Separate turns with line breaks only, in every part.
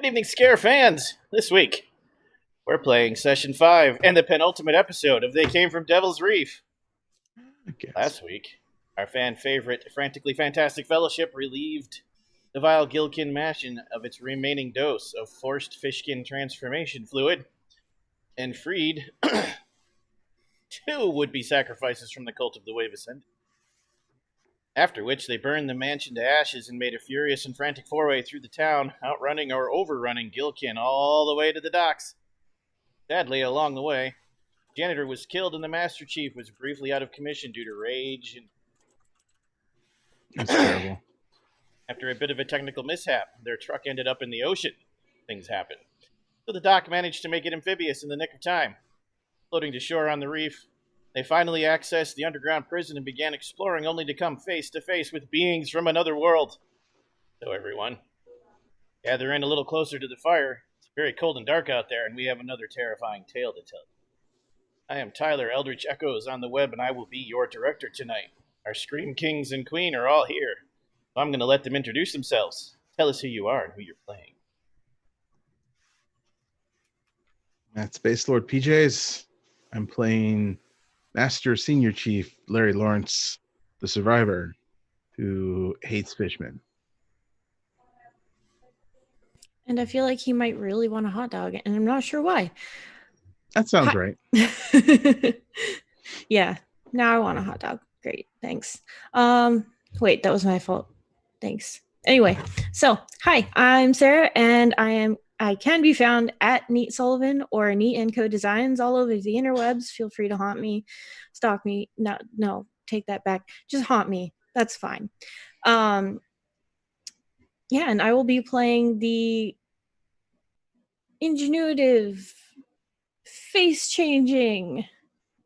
Good evening, Scare fans! This week, we're playing Session 5 and the penultimate episode of They Came from Devil's Reef. Last week, our fan favorite Frantically Fantastic Fellowship relieved the vile Gilkin Mashin of its remaining dose of forced fishkin transformation fluid and freed two would-be sacrifices from the Cult of the Wave Ascendant. After which, they burned the mansion to ashes and made a furious and frantic foray through the town, outrunning or overrunning Gilkin all the way to the docks. Sadly, along the way, the janitor was killed and the Master Chief was briefly out of commission due to rage. And
that's terrible.
After a bit of a technical mishap, their truck ended up in the ocean. Things happened. So the doc managed to make it amphibious in the nick of time. Floating to shore on the reef, they finally accessed the underground prison and began exploring, only to come face to face with beings from another world. So everyone, gather in a little closer to the fire. It's very cold and dark out there, and we have another terrifying tale to tell. I am Tyler, EldritchEchoes on the web, and I will be your director tonight. Our Scream Kings and Queen are all here. So I'm going to let them introduce themselves. Tell us who you are and who you're playing.
Matt Space Lord PJs. I'm playing Master Senior Chief Larry Lawrence, the survivor who hates fishmen.
And I feel like he might really want a hot dog, and I'm not sure why.
That sounds right.
Yeah, now I want a hot dog. Great, thanks. Wait, that was my fault. Thanks. Anyway, so hi, I'm Sarah, and I can be found at Neat Sullivan or Neat and Co Designs all over the interwebs. Feel free to haunt me, stalk me. No, take that back. Just haunt me. That's fine. Yeah, and I will be playing the ingenuitive, face-changing,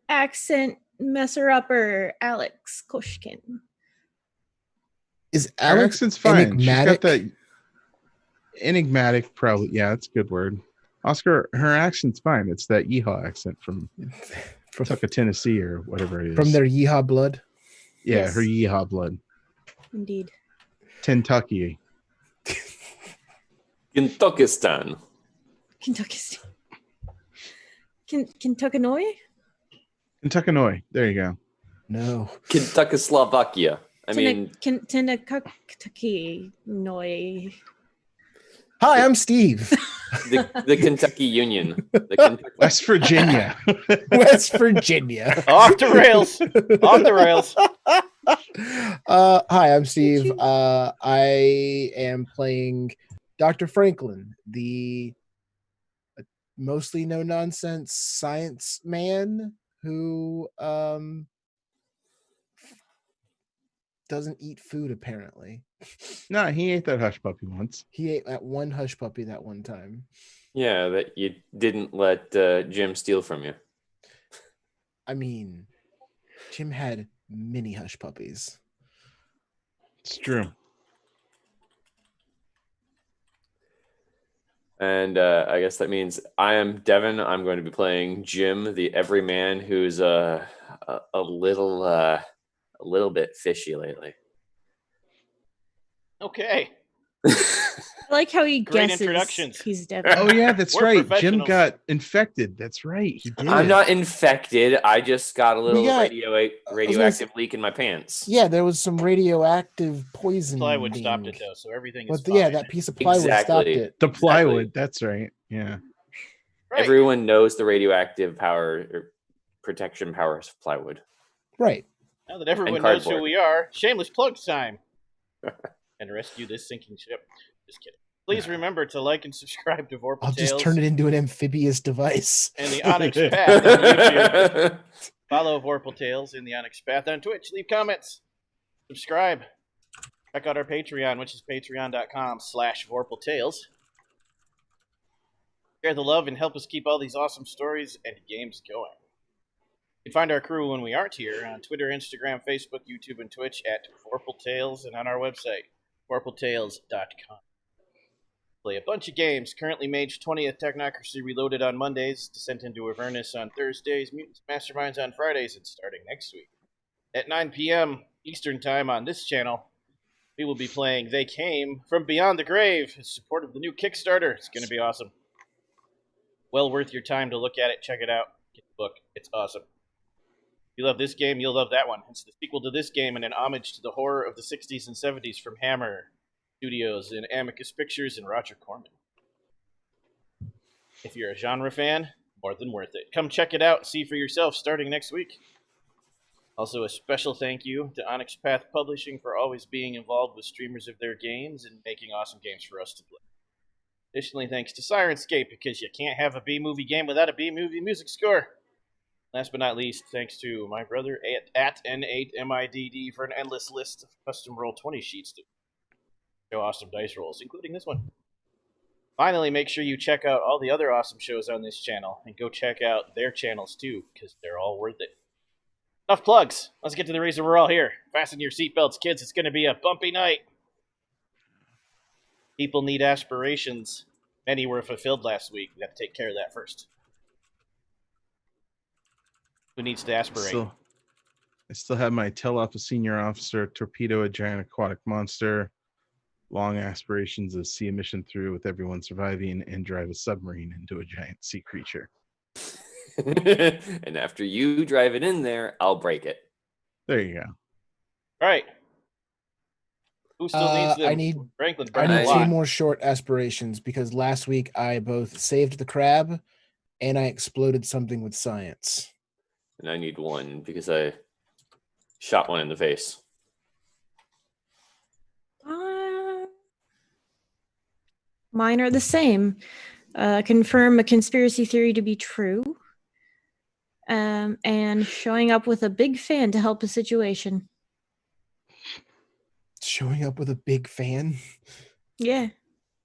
accent messer-upper Alex Koshkin.
Is
Her
Alex
accent's fine.
enigmatic?
She's got that enigmatic, probably. Yeah, that's a good word. Oscar, her accent's fine. It's that yeehaw accent from Tucka, Tennessee, or whatever it is.
From their yeehaw blood?
Yeah,
Yes.
her yeehaw blood.
Indeed.
Kentucky.
Kentuckistan.
Kentucky. Kentuckanoi?
Kentuckanoi. There you go.
No.
Kentuckoslovakia.
Kentucky Noi.
Hi, I'm Steve.
The Kentucky Union. The Kentucky.
West Virginia.
West Virginia.
Off the rails! Off the rails!
Hi, I'm Steve. I am playing Dr. Franklin, the mostly no-nonsense science man who doesn't eat food, apparently.
No, he ate that hush puppy once.
He ate that one hush puppy that one time.
Yeah, that you didn't let Jim steal from you.
I mean, Jim had many hush puppies.
It's true.
And I guess that means I am Devin. I'm going to be playing Jim, the everyman who's a little bit fishy lately.
Okay.
I like how he
Great
guesses
introductions.
he's Devin.
Oh, yeah, that's
We're
right. Jim
professionals.
got infected. That's right. He did.
I'm not infected. I just got a little
We got-
radioactive leak in my pants.
Yeah, there was some radioactive poison.
Plywood
being-
stopped it, though, so everything is
But
fine.
yeah, that piece of plywood stopped
Exactly.
it.
The plywood. That's right. Yeah.
Right.
Everyone knows the radioactive power or protection powers of plywood.
Right.
Now that everyone
And
knows who
cardboard.
we are, shameless plug time. And rescue this sinking ship. Just kidding. Please remember to like and subscribe to Vorpal
I'll
Tales
just turn it into an amphibious device.
and the Onyx Path on YouTube. Follow Vorpal Tales in the Onyx Path on Twitch. Leave comments. Subscribe. Check out our Patreon, which is patreon.com/VorpalTales. Share the love and help us keep all these awesome stories and games going. You can find our crew when we aren't here on Twitter, Instagram, Facebook, YouTube, and Twitch at Vorpal Tales and on our website, vorpaltales.com. Play a bunch of games. Currently Mage 20th, Technocracy Reloaded on Mondays, Descent into Avernus on Thursdays, Mutants Masterminds on Fridays, and starting next week at 9 p.m. Eastern Time on this channel, we will be playing They Came from Beyond the Grave in support of the new Kickstarter. It's going to be awesome. Well worth your time to look at it. Check it out. Get the book. It's awesome. If you love this game, you'll love that one. It's the sequel to this game and an homage to the horror of the 60s and 70s from Hammer Studios and Amicus Pictures and Roger Corman. If you're a genre fan, more than worth it. Come check it out. See for yourself starting next week. Also, a special thank you to Onyx Path Publishing for always being involved with streamers of their games and making awesome games for us to play. Additionally, thanks to Sirenscape, because you can't have a B-movie game without a B-movie music score. Last but not least, thanks to my brother at N8MIDD for an endless list of custom Roll20 sheets to show awesome dice rolls, including this one. Finally, make sure you check out all the other awesome shows on this channel, and go check out their channels too, because they're all worth it. Enough plugs. Let's get to the reason we're all here. Fasten your seatbelts, kids. It's going to be a bumpy night. People need aspirations. Many were fulfilled last week. We got to take care of that first. Who needs to aspirate?
I still have my tell off a senior officer, torpedo a giant aquatic monster, long aspirations of see a mission through with everyone surviving, and drive a submarine into a giant sea creature.
And after you drive it in there, I'll break it.
There you go.
All right. Who still needs them?
I need
Franklin.
I need
a lot.
2 more short aspirations because last week I both saved the crab and I exploded something with science.
And I need 1 because I shot one in the face.
Mine are the same. Confirm a conspiracy theory to be true. And showing up with a big fan to help a situation.
Showing up with a big fan?
Yeah.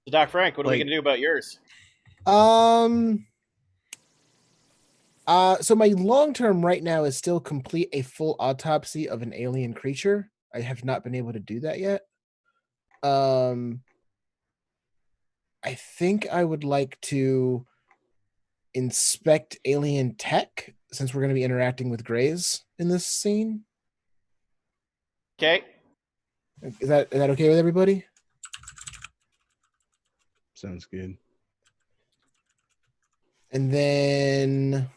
So Doc Frank, what are we going to do about yours?
So my long term right now is still complete a full autopsy of an alien creature. I have not been able to do that yet. I think I would like to inspect alien tech since we're going to be interacting with Greys in this scene.
Okay.
Is that okay with everybody?
Sounds good.
And then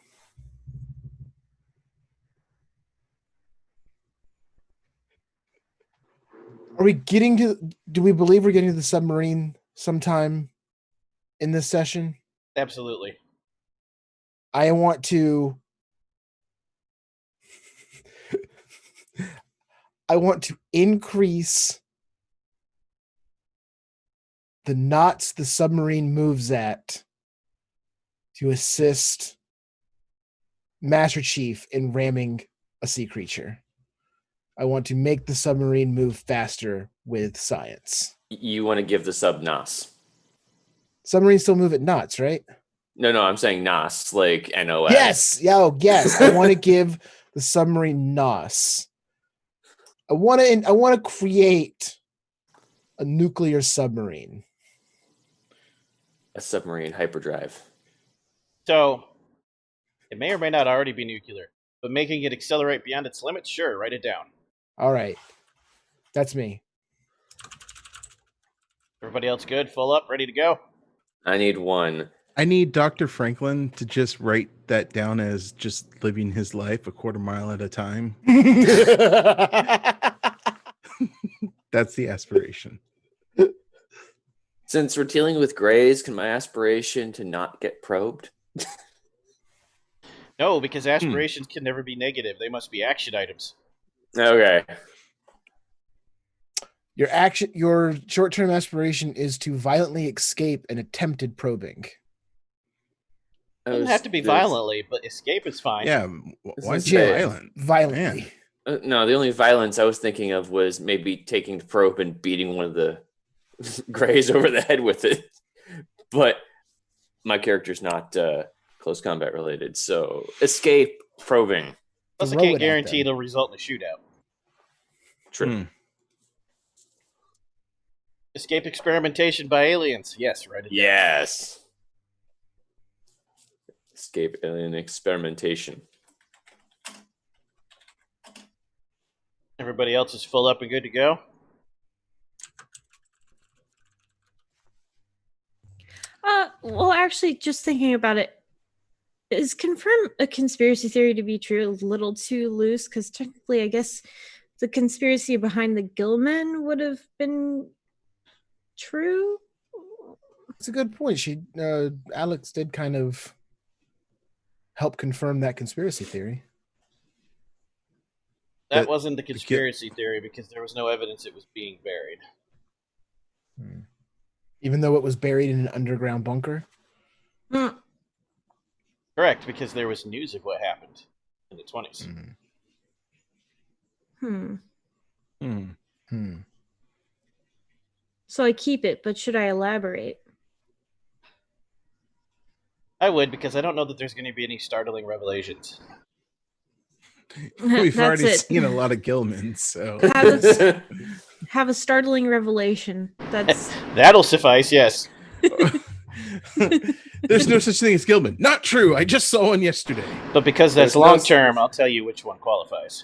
are we getting to, do we believe we're getting to the submarine sometime in this session?
Absolutely.
I want to increase the knots the submarine moves at to assist Master Chief in ramming a sea creature. I want to make the submarine move faster with science.
You want to give the sub NOS.
Submarines still move at knots, right?
No, I'm saying NOS, like NOS.
Yes. Yes. I want to give the submarine NOS. I want to create a nuclear submarine.
A submarine hyperdrive.
So, it may or may not already be nuclear, but making it accelerate beyond its limits, sure, write it down.
All right. That's me.
Everybody else good? Full up? Ready to go?
I need 1.
I need Dr. Franklin to just write that down as just living his life a quarter mile at a time. That's the aspiration.
Since we're dealing with Greys, can my aspiration to not get probed?
No, because aspirations can never be negative. They must be action items.
Okay.
Your short-term aspiration is to violently escape an attempted probing.
It doesn't have to be violently, but escape is fine.
Yeah, why is it violent?
Violently.
No, the only violence I was thinking of was maybe taking the probe and beating one of the Greys over the head with it. But my character's not close combat related, so escape, probing.
Plus, I can't guarantee it'll result in a shootout.
True.
Escape experimentation by aliens. Yes, right.
Yes. Escape alien experimentation.
Everybody else is full up and good to go?
actually, just thinking about it, is confirm a conspiracy theory to be true a little too loose? Because technically, I guess the conspiracy behind the Gillmen would have been true.
It's a good point. Alex did kind of help confirm that conspiracy theory.
That wasn't the conspiracy theory because there was no evidence it was being buried.
Even though it was buried in an underground bunker?
Correct, because there was news of what happened in the 20s.
So I keep it, but should I elaborate?
I would, because I don't know that there's going to be any startling revelations.
We've
That's
already
it.
seen a lot of Gilmans, so
Have a startling revelation.
That'll suffice, yes.
there's no such thing as Gilman. Not true. I just saw one yesterday.
But because that's
There's no-
long term, I'll tell you which one qualifies.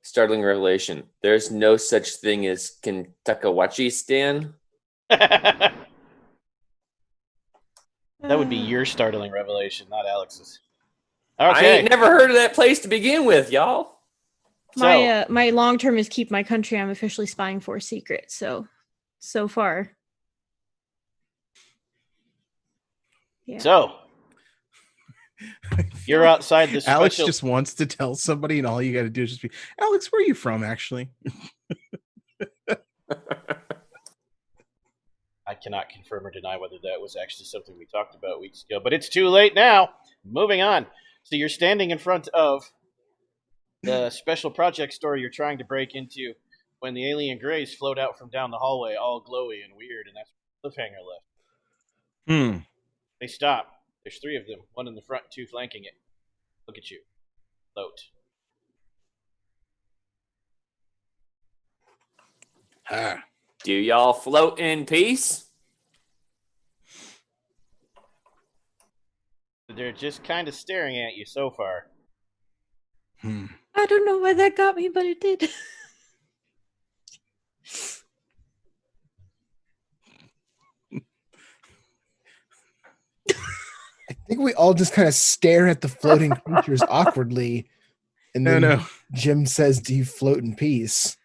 Startling revelation. There's no such thing as Kentuckawachi Stan.
That would be your startling revelation, not Alex's.
I
Okay.
ain't never heard of that place to begin with, y'all.
My long term is keep my country I'm officially spying for secret. So far. Yeah.
So you're outside the special.
Alex just wants to tell somebody, and all you got to do is just be, Alex, where are you from, actually?
I cannot confirm or deny whether that was actually something we talked about weeks ago, but it's too late now. Moving on. So you're standing in front of the special project store you're trying to break into when the alien greys float out from down the hallway, all glowy and weird, and that's where the cliffhanger left. They stop. There's 3 of them, 1 in the front, 2 flanking it. Look at you. Float.
Do y'all float in peace?
They're just kind of staring at you so far.
I don't know why that got me, but it did.
I think we all just kind of stare at the floating creatures awkwardly. And then Jim says, "Do you float in peace?"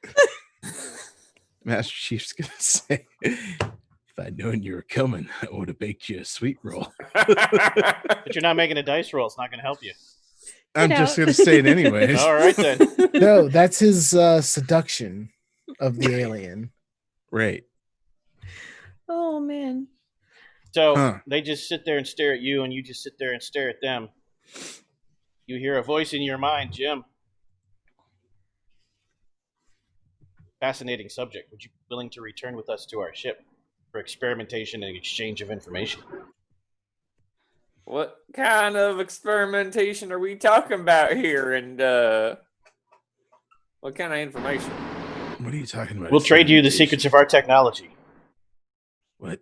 Master Chief's going to say, if I'd known you were coming, I would have baked you a sweet roll.
But you're not making a dice roll. It's not going to help you.
I'm just going to say it anyways.
All right, then.
No, that's his seduction of the alien.
Right.
Oh, man.
So they just sit there and stare at you, and you just sit there and stare at them. You hear a voice in your mind, Jim. Fascinating subject. Would you be willing to return with us to our ship for experimentation and exchange of information?
What kind of experimentation are we talking about here? And what kind of information?
What are you talking about?
We'll trade you the secrets of our technology.
What?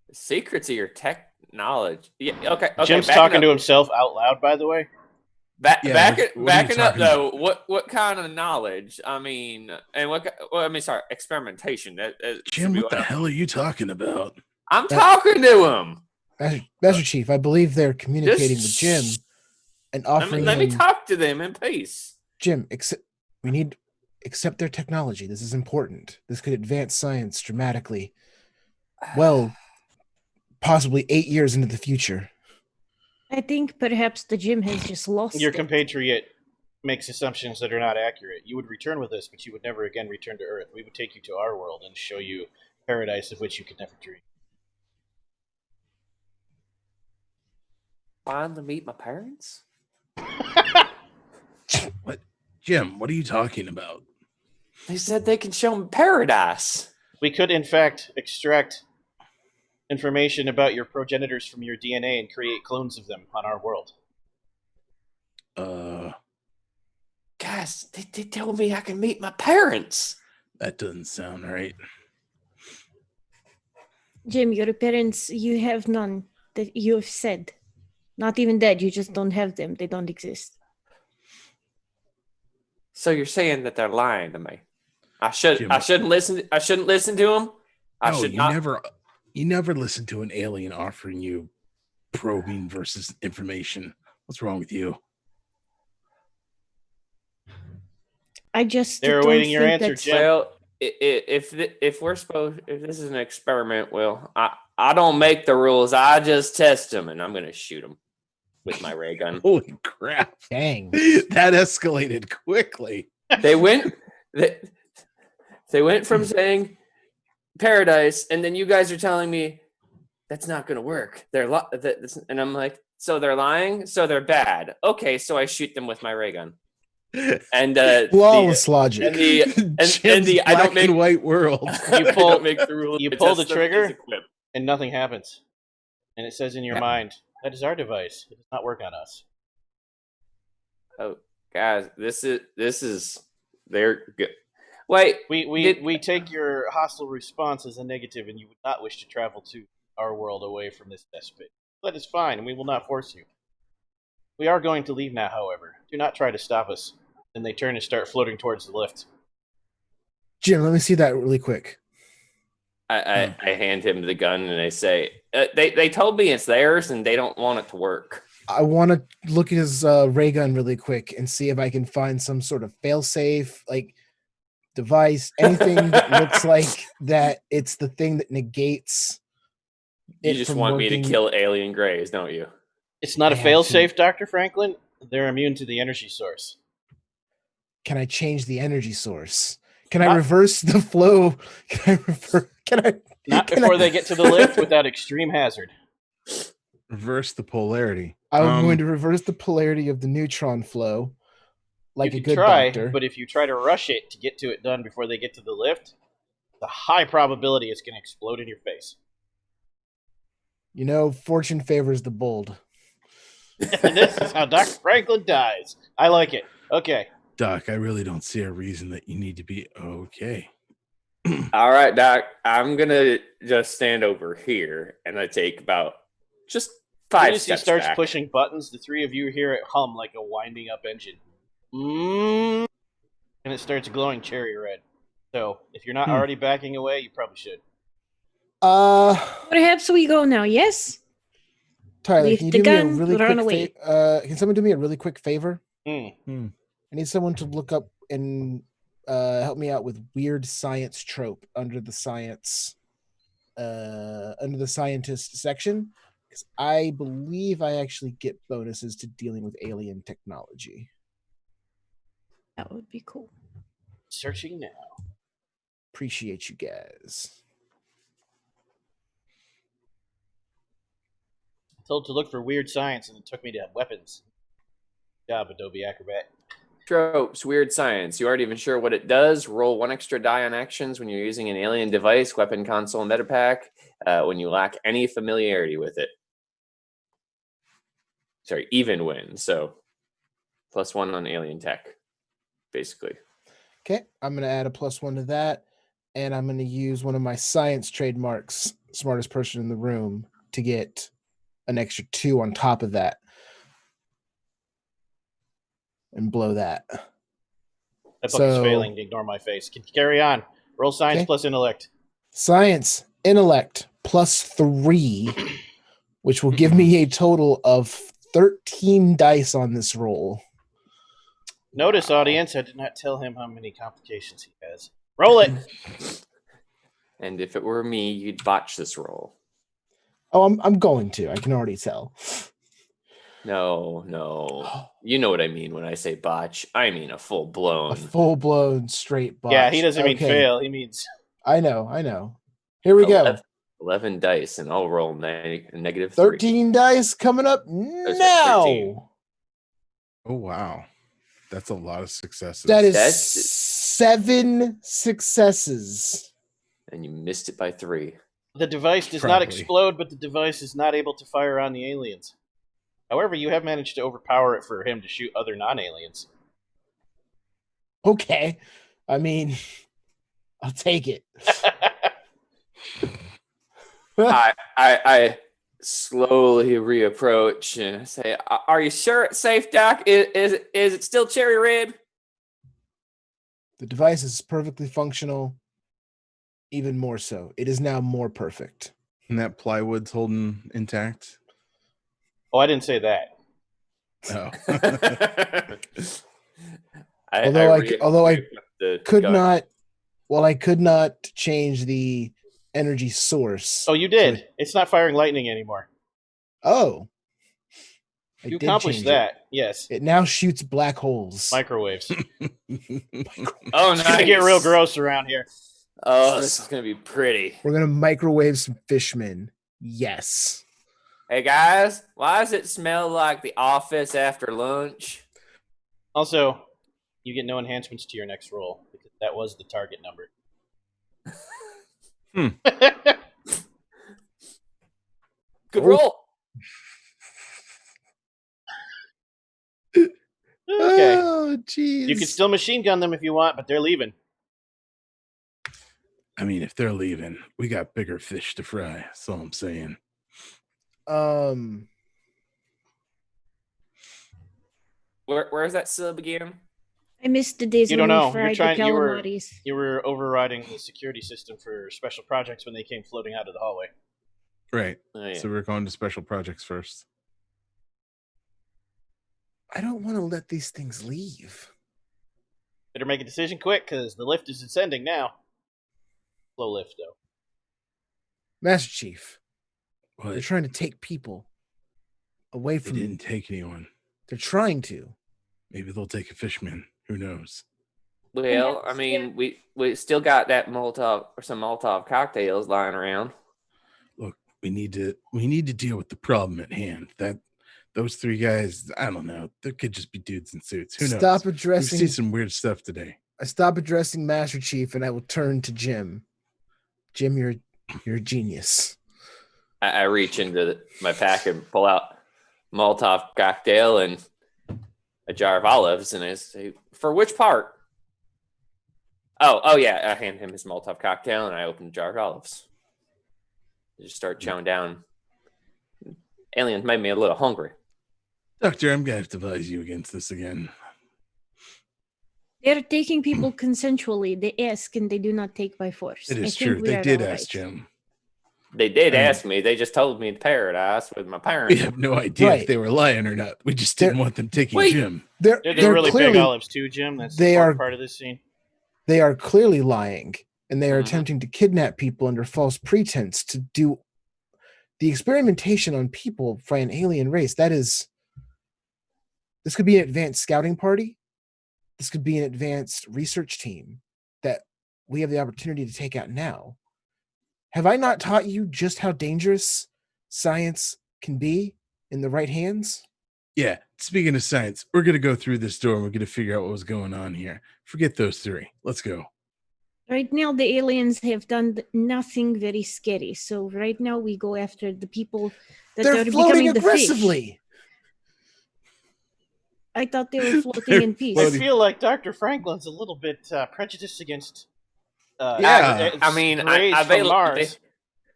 The secrets of your technology. Yeah, okay.
Jim's talking to himself out loud, by the way.
Backing up though, what kind of knowledge? I mean, and sorry, experimentation.
Jim, what the hell are you talking about?
I'm talking to him.
Master Chief, I believe they're communicating with Jim and offering
Let me talk to them in peace.
Jim, we need accept their technology. This is important. This could advance science dramatically. Well, possibly 8 years into the future.
I think perhaps the Jim has just lost
Your
it.
compatriot makes assumptions that are not accurate. You would return with us, but you would never again return to Earth. We would take you to our world and show you paradise of which you could never dream.
Finally meet my parents?
What? Jim, what are you talking about?
They said they can show me paradise.
We could, in fact, extract information about your progenitors from your DNA and create clones of them on our world.
Guys, they told me I can meet my parents.
That doesn't sound right.
Jim, your parents, you have none that you have said. Not even dead, you just don't have them. They don't exist.
So you're saying that they're lying to me? I shouldn't listen to them. I should not.
You never listen to an alien offering you probing versus information. What's wrong with you?
I just
They're
don't
awaiting your
think
answer,
that's-
Jim.
Well, if this is an experiment, well, I don't make the rules. I just test them, and I'm gonna shoot them with my ray gun.
Holy crap.
Dang.
That escalated quickly.
They went from saying paradise, and then you guys are telling me that's not gonna work. And I'm like, so they're lying, so they're bad. Okay, so I shoot them with my ray gun. And
Flawless logic.
and the
Jim's
I
black
don't make
and white world.
You pull-
I don't make the rule.
you
I
pull
test
the
them
trigger?
as a quip.
And nothing happens. And it says in your
Yeah.
mind, that is our device. It does not work on us.
Oh, guys, this is they're good. Wait,
We take your hostile response as a negative, and you would not wish to travel to our world away from this test pit. That is fine, and we will not force you. We are going to leave now, however. Do not try to stop us. Then they turn and start floating towards the lift.
Jim, let me see that really quick.
I hand him the gun and I say, they told me it's theirs and they don't want it to work.
I want to look at his ray gun really quick and see if I can find some sort of failsafe, like device, anything that looks like that it's the thing that negates.
You
it
just
from
want me to
working.
kill alien grays, don't you?
It's not a
I have to.
failsafe, Dr. Franklin. They're immune to the energy source.
Can I change the energy source? Can I
Not-
reverse the flow? Can I?
Not
Can
before
I-
they get to the lift without extreme hazard.
Reverse the polarity.
I'm going to reverse the polarity of the neutron flow, like
you
a
can
good
try,
doctor.
but if you try to rush it to get to it done before they get to the lift, the high probability it's going to explode in your face.
You know, fortune favors the bold.
And this is how Dr. Franklin dies. I like it. Okay.
Doc, I really don't see a reason that you need to be okay.
All right, Doc, I'm gonna just stand over here and I take about just
As soon
5
as he
steps
starts
back.
pushing buttons, the three of you hear it hum like a winding up engine. And it starts glowing cherry red. So, if you're not already backing away, you probably should.
Perhaps we go now, yes?
Tyler,
Leave
can you
the
do me a
gun,
really
run
quick
away.
favor? Can someone do me a really quick favor?
Hmm.
I need someone to look up and help me out with weird science trope under the scientist section, because I believe I actually get bonuses to dealing with alien technology.
That would be cool.
Searching now.
Appreciate you guys.
Told to look for weird science, and it took me to weapons. Good job, Adobe Acrobat.
Tropes, weird science. You aren't even sure what it does. Roll 1 extra die on actions when you're using an alien device, weapon console, and meta pack when you lack any familiarity with it. Sorry, even win. So +1 on alien tech, basically.
Okay, I'm going to add a +1 to that, and I'm going to use one of my science trademarks, smartest person in the room, to get an extra 2 on top of that. And blow that.
That book is
So-
failing to ignore my face. Can you carry on? Roll science
Okay.
plus intellect.
Science, intellect, +3, which will give me a total of 13 dice on this roll.
Notice, audience, I did not tell him how many complications he has. Roll it!
And if it were me, you'd botch this roll.
Oh, I'm going to. I can already tell.
No. You know what I mean when I say botch. I mean a full-blown.
A full-blown straight botch.
Yeah, he doesn't mean
Okay.
fail. He means...
I know. Here we go.
11 dice, and I'll roll -3.
13 dice coming up
Those are
now.
13.
Oh, wow. That's a lot of successes.
That is
That's-
7 successes.
And you missed it by 3.
The device does not
Probably.
explode, but the device is not able to fire on the aliens. However, you have managed to overpower it for him to shoot other non-aliens.
Okay. I mean, I'll take it.
I slowly reapproach and say, "Are you sure it's safe, Doc? Is it still cherry red?"
The device is perfectly functional. Even more so. It is now more perfect.
And that plywood's holding intact.
Oh, I didn't say that.
Oh.
Although I could not change the energy source.
Oh, you did. It's not firing lightning anymore.
Oh.
You accomplished that. Yes.
It now shoots black holes.
Microwaves.
Oh,
It's going to get real gross around here.
Oh, this is going to be pretty.
We're going to microwave some fishmen. Yes.
Hey, guys, why does it smell like the office after lunch?
Also, you get no enhancements to your next roll because that was the target number.
Good roll.
Okay.
Oh, jeez.
You can still machine gun them if you want, but they're leaving.
I mean, if they're leaving, we got bigger fish to fry. That's all I'm saying.
Where's that sub again?
I missed the days
You
when
don't
we
know.
fried the calamari's.
You were overriding the security system for special projects when they came floating out of the hallway.
Right.
Oh, yeah.
So we're going to special projects first.
I don't want to let these things leave.
Better make a decision quick because the lift is ascending now. Slow lift, though.
Master Chief,
What?
they're trying to take people away
They
from
didn't take anyone.
They're trying to.
Maybe they'll take a fishman. Who knows?
Well, I mean, we still got that Molotov or some Molotov cocktails lying around.
Look, we need to deal with the problem at hand. Those three guys, I don't know. They could just be dudes in suits. Who knows?
Stop addressing.
We've seen some weird stuff today.
I stop addressing Master Chief, and I will turn to Jim. Jim, you're a genius.
I reach into my pack and pull out Molotov cocktail and a jar of olives, and I say, "For which part?" Oh yeah. I hand him his Molotov cocktail, and I open the jar of olives. I just start chowing down. Aliens made me a little hungry.
Doctor, I'm going to have to advise you against this again.
They're taking people consensually. They ask and they do not take by force.
It is true. They did ask Jim.
They did ask me. They just told me to paradise with my parents.
We have no idea if they were lying or not. We just didn't want them taking Jim.
They're really big olives too, Jim. That's part of this scene.
They are clearly lying, and they are attempting to kidnap people under false pretense to do the experimentation on people by an alien race. This could be an advanced scouting party. This could be an advanced research team that we have the opportunity to take out now. Have I not taught you just how dangerous science can be in the right hands?
Yeah. Speaking of science, we're going to go through this door and we're going to figure out what was going on here. Forget those three. Let's go.
Right now, the aliens have done nothing very scary. So right now, we go after the people that
They're
are
floating
becoming
aggressively.
The fish. I thought they were floating in peace.
I feel like Dr. Franklin's a little bit prejudiced against.
I mean,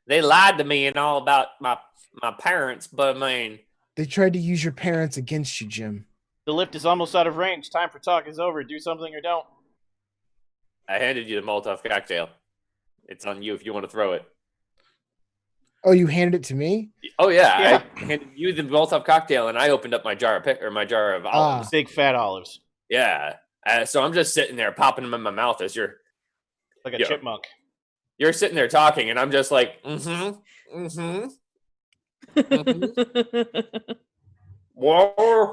they lied to me and all about my parents, but I mean,
they tried to use your parents against you, Jim.
The lift is almost out of range. Time for talk is over. Do something or don't.
I handed you the Molotov cocktail. It's on you if you want to throw it.
Oh, you handed it to me?
Oh yeah. I handed you the Molotov cocktail, and I opened up my jar of olives.
Big fat olives.
Yeah. So I'm just sitting there popping them in my mouth as you're
like a chipmunk.
You're sitting there talking, and I'm just like, Well,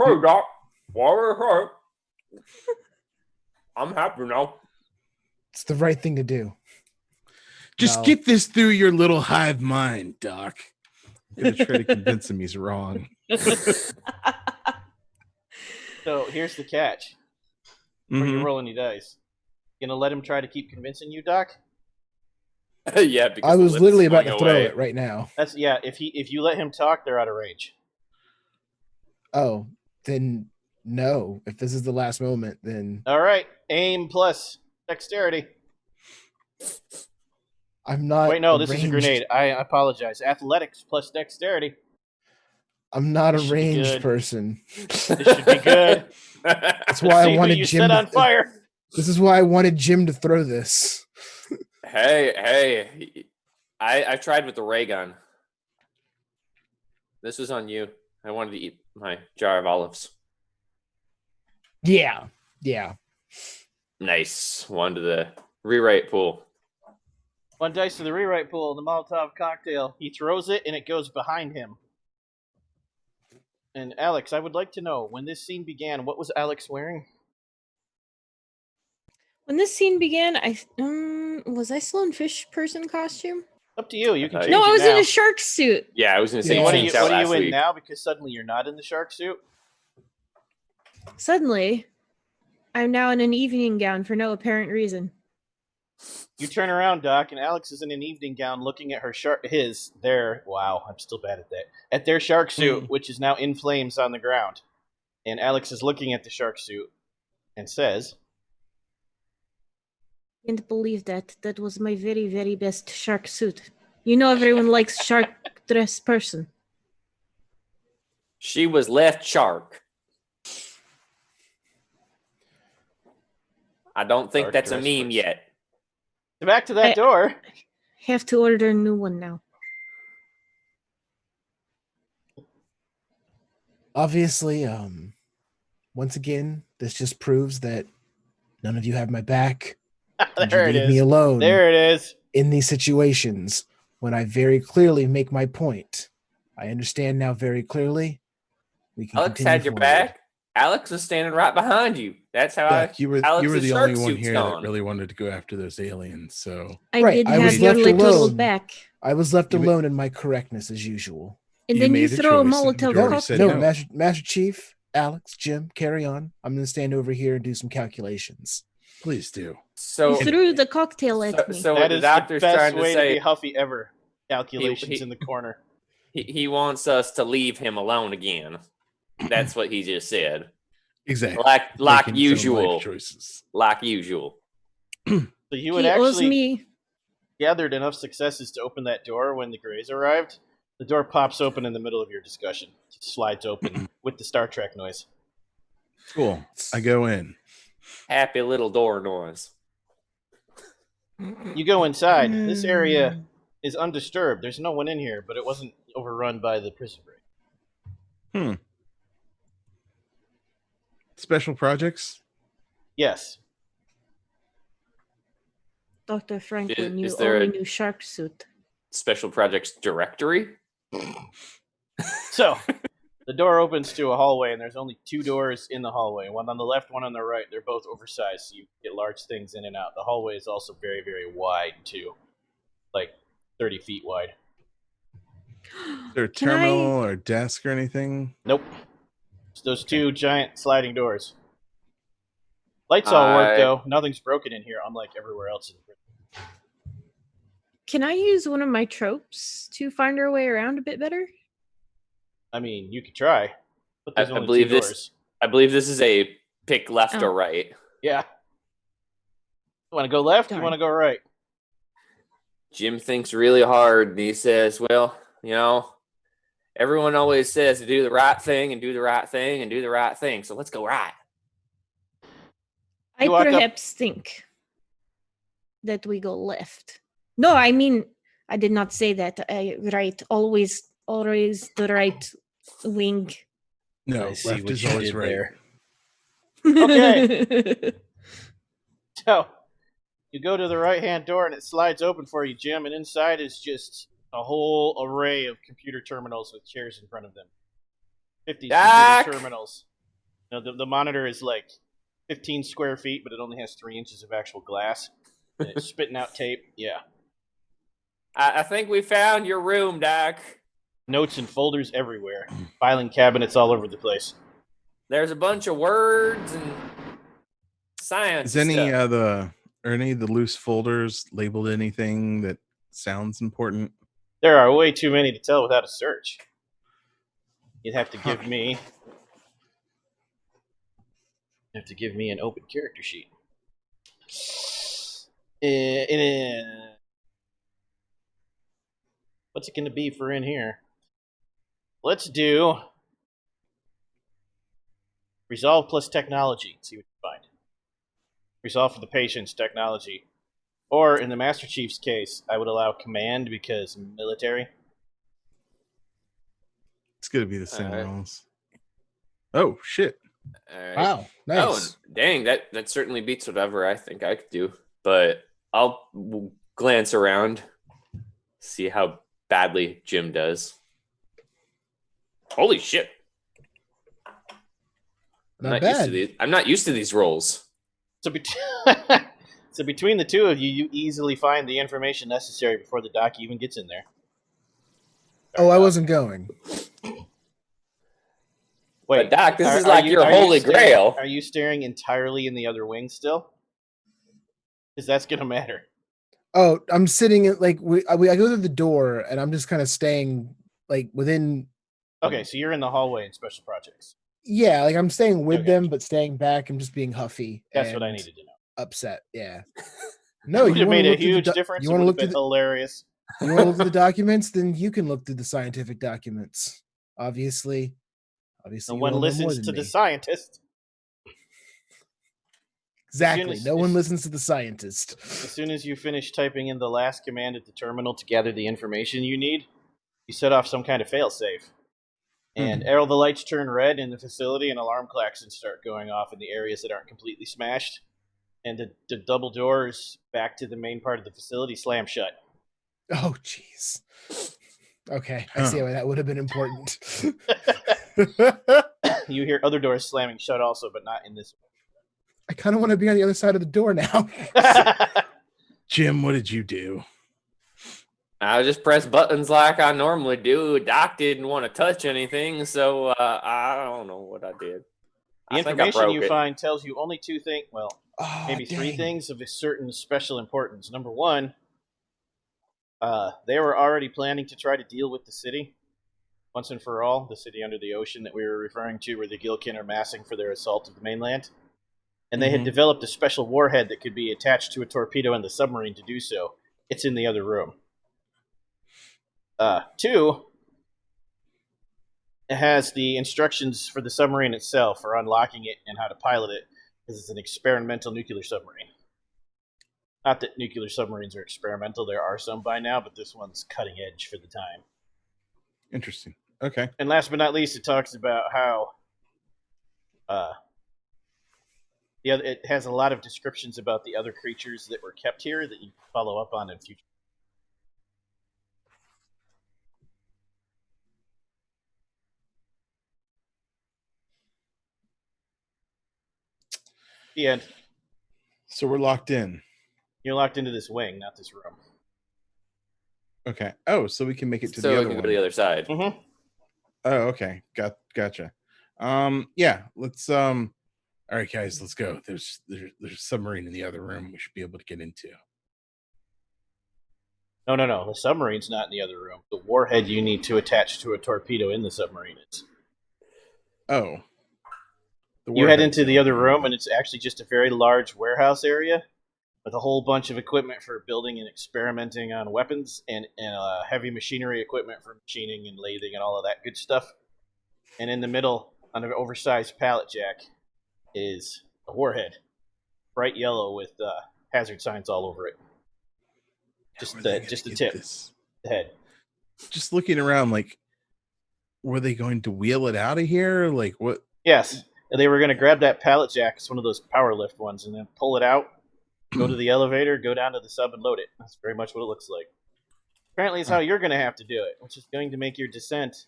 hey, Doc. Well, I'm happy now.
It's the right thing to do.
Just get this through your little hive mind, Doc. I'm going to try to convince him he's wrong.
So here's the catch. Where you roll any dice. Gonna let him try to keep convincing you, Doc?
Yeah, because
I was literally about to throw it right now.
That's if you let him talk, they're out of range.
Oh, then no. If this is the last moment, then
all right. Aim plus dexterity.
I'm not.
Wait, no, this is a grenade. I apologize. Athletics plus dexterity.
I'm not a ranged person.
This should be good.
That's why I wanted Jim
set on fire.
This is why I wanted Jim to throw this.
Hey, I tried with the ray gun. This was on you. I wanted to eat my jar of olives.
Yeah.
Nice. One to the rewrite pool.
1 dice to the rewrite pool, the Molotov cocktail. He throws it, and it goes behind him. And Alex, I would like to know, when this scene began, what was Alex wearing?
When this scene began, was I still in fish person costume?
Up to you. You can change
No,
it
I was
now.
in a shark suit.
Yeah, I was going to say
Yeah.
What are
changed
you,
out
what are
last
you in
week.
now? Because suddenly you're not in the shark suit?
Suddenly, I'm now in an evening gown for no apparent reason.
You turn around, Doc, and Alex is in an evening gown looking at her wow, I'm still bad at that. At their shark suit, which is now in flames on the ground. And Alex is looking at the shark suit and says,
Can't believe that. That was my very, very best shark suit. You know everyone likes shark dress person.
She was left shark. I don't think
Shark
that's a
dress
meme
person.
yet.
back to that door.
Have to order a new one now.
Obviously, once again, this just proves that none of you have my back. And you
There it
leave me
is.
alone
There it is.
in these situations when I very clearly make my point. I understand now very clearly. We can
Alex
continue
had your
forward.
back. Alex was standing right behind you. That's how
Doc, you were
Alex's
the
shark
only one
suit's
here
gone.
that really wanted to go after those aliens. So
I
Right,
did
I
have
was
your
left
little
alone.
back.
I was left
You ma-
alone in my correctness as usual.
And
You
then you
made a
throw a
choice, and the
Molotov
majority
cocktail.
said
No,
no.
Master Chief, Alex, Jim, carry on. I'm going to stand over here and do some calculations.
Please do.
So,
You threw the cocktail at me.
so what
That
the
is the
doctor's
best
trying to
way to
say,
be Huffy ever. Calculations
He-
in the corner.
he wants us to leave him alone again. That's what he just said.
Exactly.
Like
Making his own life
usual.
choices.
Like usual.
So you had
He owes
actually
me.
gathered enough successes to open that door when the Greys arrived. The door pops open in the middle of your discussion. It slides open with the Star Trek noise.
Cool. I go in.
Happy little door noise.
You go inside. This area is undisturbed. There's no one in here, but it wasn't overrun by the prison break.
Special projects?
Yes.
Dr. Franklin, you
Is
owe
there
a
a-
new shark suit.
Special projects directory?
So, the door opens to a hallway, and there's only 2 doors in the hallway. One on the left, one on the right. They're both oversized, so you get large things in and out. The hallway is also very, very wide, too. Like 30 feet wide.
Is there a
Can
terminal or desk or anything?
Nope. It's those 2 giant sliding doors. Lights all work, though. Nothing's broken in here, unlike everywhere else in the prison.
Can I use one of my tropes to find our way around a bit better?
I mean, you could try, but there's
I
only
believe
2
this-
doors.
I believe this is a pick left
Oh.
or right.
Yeah. You want to go left?
Darn.
You want to go right?
Jim thinks really hard and he says, well, everyone always says to do the right thing and do the right thing and do the right thing. So let's go right.
I
You walk up-
perhaps think that we go left. No, I mean, I did not say that. Right, always the right wing.
No,
I see
left
what
is
you
always
did
right.
there. Okay. So, you go to the right-hand door, and it slides open for you, Jim, and inside is just a whole array of computer terminals with chairs in front of them. 50
Doc!
computer terminals. Now, the monitor is like 15 square feet, but it only has 3 inches of actual glass. And it's spitting out tape. Yeah.
I think we found your room, Doc.
Notes and folders everywhere. Filing cabinets all over the place.
There's a bunch of words and science.
Is any
stuff.
any of the loose folders labeled anything that sounds important?
There are way too many to tell without a search. You'd have to give me... You have to give me an open character sheet. What's it going to be for in here? Let's do resolve plus technology. See what you find. Resolve for the patient's technology. Or in the Master Chief's case, I would allow command because military.
gonna be the same
All right.
rolls. Oh shit!
All right.
Wow, nice.
Oh, dang, that certainly beats whatever I think I could do. But I'll glance around, see how badly Jim does. Holy shit!
Not bad.
I'm not used to these rolls.
So, so between the two of you, you easily find the information necessary before the doc even gets in there.
Oh, I wasn't going.
Wait, but Doc, this is
are
like your holy grail.
Are you staring entirely in the other wing still? Because that's gonna matter.
Oh, I'm sitting at I go through the door and I'm just kind of staying like within.
Okay, so you're in the hallway in special projects.
Yeah, like I'm staying with them, but staying back. I'm just being huffy.
That's what I needed to know.
Upset. Yeah. No,
you would have made a huge difference.
You want to look through
hilarious.
You want to look through the documents? Then you can look through the scientific documents. Obviously,
no one listens to the scientist.
Exactly. No one listens to the scientist.
As soon as you finish typing in the last command at the terminal to gather the information you need, you set off some kind of failsafe. And all the lights turn red in the facility and alarm klaxons start going off in the areas that aren't completely smashed. And the double doors back to the main part of the facility slam shut.
Oh, jeez. Okay, I see why that would have been important.
You hear other doors slamming shut also, but not in this one.
I kind of want to be on the other side of the door now.
Jim, what did you do?
I just pressed buttons like I normally do. Doc didn't want to touch anything, so I don't know what I did.
The information you find tells you only two things, maybe three things of a certain special importance. Number one, they were already planning to try to deal with the city once and for all, the city under the ocean that we were referring to, where the Gilkin are massing for their assault of the mainland. And they had developed a special warhead that could be attached to a torpedo in the submarine to do so. It's in the other room. Two, it has the instructions for the submarine itself for unlocking it and how to pilot it, because it's an experimental nuclear submarine. Not that nuclear submarines are experimental. There are some by now, but this one's cutting edge for the time.
Interesting. Okay.
And last but not least, it talks about how it has a lot of descriptions about the other creatures that were kept here that you can follow up on in future. The end.
So we're locked in.
You're locked into this wing, not this room.
Okay. Oh, so we can make it to the other one. So we can
go to the other side.
Mm-hmm.
Oh, okay. Gotcha. Yeah. Let's all right, guys, let's go. There's a submarine in the other room we should be able to get into.
No. The submarine's not in the other room. The warhead you need to attach to a torpedo in the submarine is.
Oh.
You head into the other room, and it's actually just a very large warehouse area with a whole bunch of equipment for building and experimenting on weapons and heavy machinery equipment for machining and lathing and all of that good stuff. And in the middle, on an oversized pallet jack, is a warhead, bright yellow with hazard signs all over it. Just the tip, the head.
Just looking around, like, were they going to wheel it out of here? Like, what?
Yes, they were going to grab that pallet jack, it's one of those power lift ones, and then pull it out, go to the elevator, go down to the sub, and load it. That's very much what it looks like. Apparently, it's how you're going to have to do it, which is going to make your descent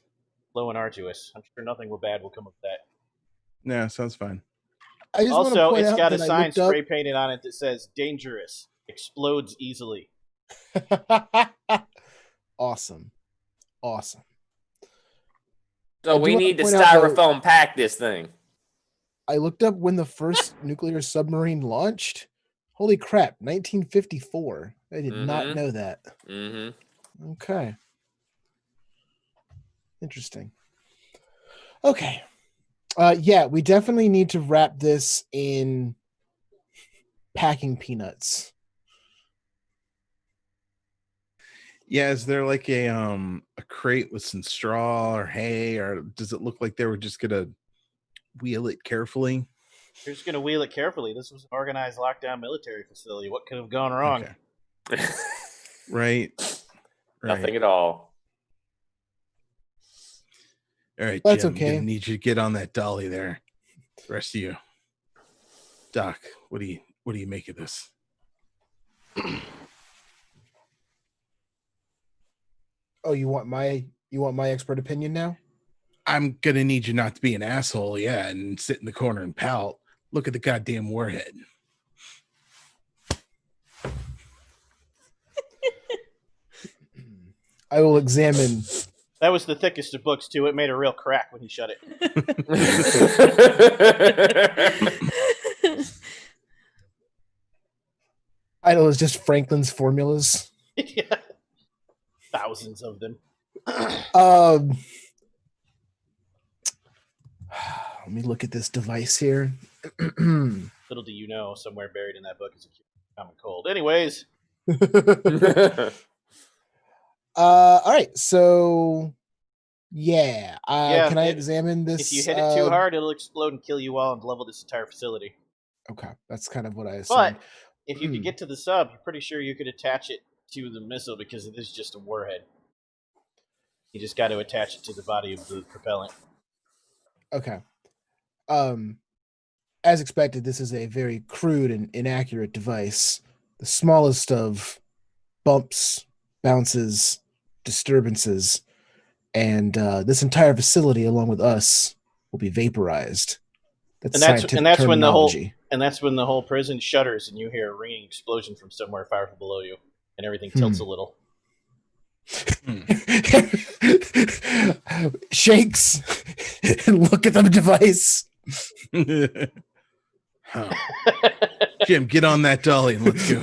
slow and arduous. I'm sure nothing bad will come of that.
Yeah, sounds fine.
Also, it's got a sign spray painted on it that says "Dangerous, explodes easily."
Awesome.
So we need to styrofoam pack this thing.
I looked up when the first nuclear submarine launched. Holy crap, 1954. I did not know that.
Mm-hmm.
Okay. Interesting. Okay. Yeah, we definitely need to wrap this in packing peanuts.
Yeah, is there like a crate with some straw or hay, or does it look like they were just gonna wheel it carefully?
They're just gonna wheel it carefully. This was an organized lockdown military facility. What could have gone wrong?
Okay. Right.
Nothing at all.
All right,
That's
Jim, I'm
okay.
gonna need you to get on that dolly there. The rest of you. Doc, what do you make of this?
Oh, you want my expert opinion now?
I'm gonna need you not to be an asshole, yeah, and sit in the corner and pout. Look at the goddamn warhead.
I will examine.
That was the thickest of books, too. It made a real crack when he shut it.
Title is just Franklin's formulas.
Yeah. Thousands of them.
Let me look at this device here.
Little do you know, somewhere buried in that book is a common cold. Anyways.
All right, so yeah,
Yeah,
can I examine this?
If you hit it too hard, it'll explode and kill you all and level this entire facility.
Okay, that's kind of what I assumed.
But if you could get to the sub, you're pretty sure you could attach it to the missile because it is just a warhead. You just got to attach it to the body of the propellant.
Okay. As expected, this is a very crude and inaccurate device. The smallest of bumps, bounces, disturbances, and this entire facility, along with us, will be vaporized. That's scientific terminology.
That's when the whole prison shudders and you hear a ringing explosion from somewhere far below you, and everything tilts a little.
Shakes and look at the device.
Jim, get on that dolly and let's go.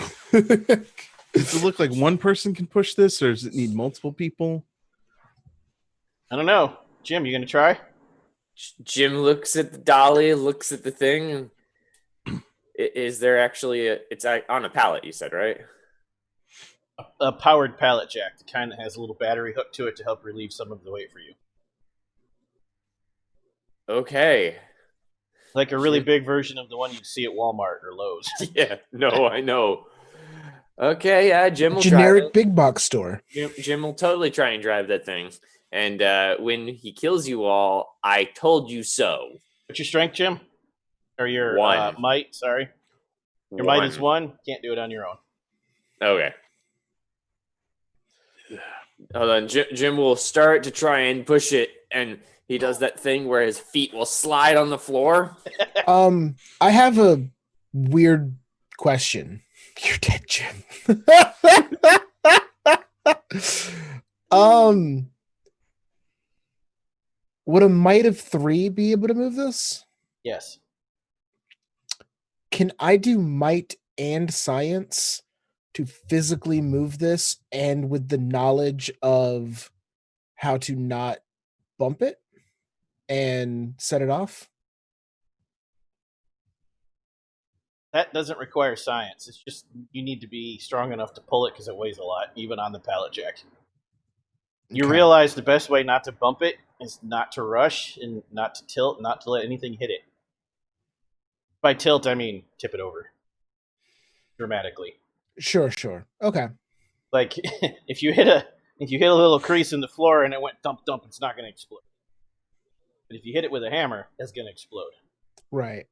Does it look like one person can push this, or does it need multiple people?
I don't know. Jim, you gonna try?
Jim looks at the dolly, looks at the thing. Is there actually it's on a pallet, you said, right?
A powered pallet jack. The kind that has a little battery hooked to it to help relieve some of the weight for you.
Okay.
Like a really big version of the one you'd see at Walmart or Lowe's.
Yeah, no, I know. Okay, yeah, Jim will
generic big box store.
Jim will totally try and drive that thing. And when he kills you all, I told you so.
What's your strength, Jim? Or your might, sorry. Your might is 1. Can't do it on your own.
Okay. Hold on. Jim will start to try and push it, and he does that thing where his feet will slide on the floor.
I have a weird question. You're dead, Jim. Would a might of 3 be able to move this?
Yes.
Can I do might and science to physically move this, and with the knowledge of how to not bump it and set it off?
That doesn't require science. It's just you need to be strong enough to pull it because it weighs a lot, even on the pallet jack. You realize the best way not to bump it is not to rush and not to tilt, not to let anything hit it. By tilt, I mean tip it over dramatically.
Sure. Okay.
Like if you hit a little crease in the floor and it went thump thump, it's not going to explode. But if you hit it with a hammer, that's going to explode.
Right.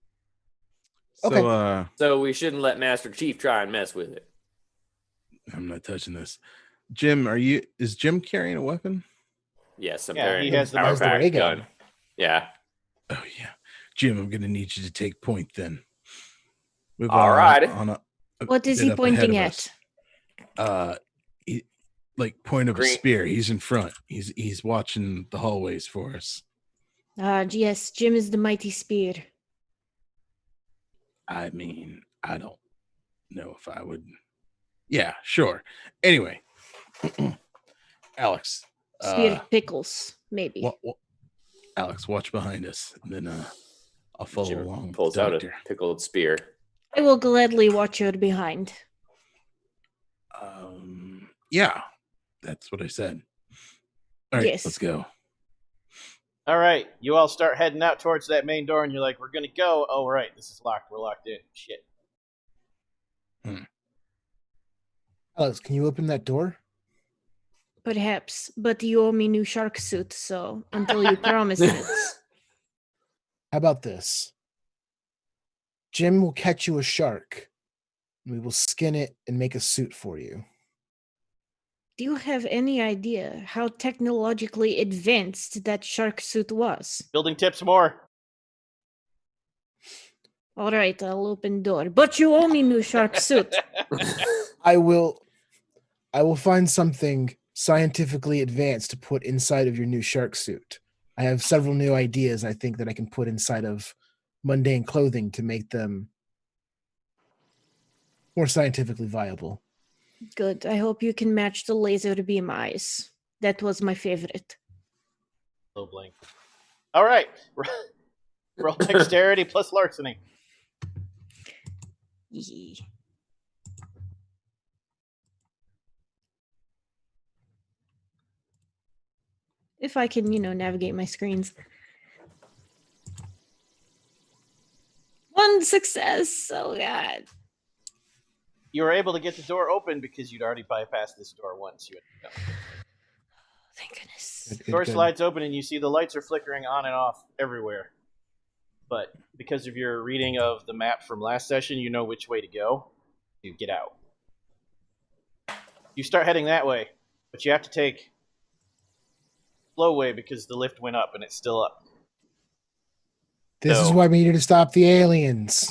Okay.
So we shouldn't let Master Chief try and mess with it.
I'm not touching this. Jim, is Jim carrying a weapon?
Yes, I'm
carrying. He has the
power gun. Yeah.
Oh yeah. Jim, I'm gonna need you to take point then.
Move all right.
What is he pointing at?
Point of a spear. He's in front. He's watching the hallways for us.
Yes, Jim is the mighty spear.
I mean, I don't know if I would. Yeah, sure. Anyway, Alex.
Spear pickles, maybe.
Alex, watch behind us, and then I'll follow
Jim
along.
Pulls out a pickled spear.
I will gladly watch your behind.
Yeah, that's what I said. All right,
yes.
Let's go.
All right, you all start heading out towards that main door, and you're like, we're going to go. Oh, right, this is locked. We're locked in. Shit.
Alex, can you open that door?
Perhaps, but you owe me new shark suit, so until you promise it.
How about this? Jim will catch you a shark. And we will skin it and make a suit for you.
Do you have any idea how technologically advanced that shark suit was?
Building tips more.
All right, I'll open door. But you owe me new shark suit.
I will find something scientifically advanced to put inside of your new shark suit. I have several new ideas I think that I can put inside of mundane clothing to make them more scientifically viable.
Good. I hope you can match the laser beam eyes. That was my favorite.
Low blink. All right. Roll dexterity plus larceny.
Yee. If I can, navigate my screens. 1 success. Oh, God.
You were able to get the door open because you'd already bypassed this door once.
Thank goodness.
Good,
The door
good.
slides open and you see the lights are flickering on and off everywhere. But because of your reading of the map from last session, you know which way to go. You get out. You start heading that way, but you have to take slow way because the lift went up and it's still up.
This is
So-
why we needed to stop the aliens.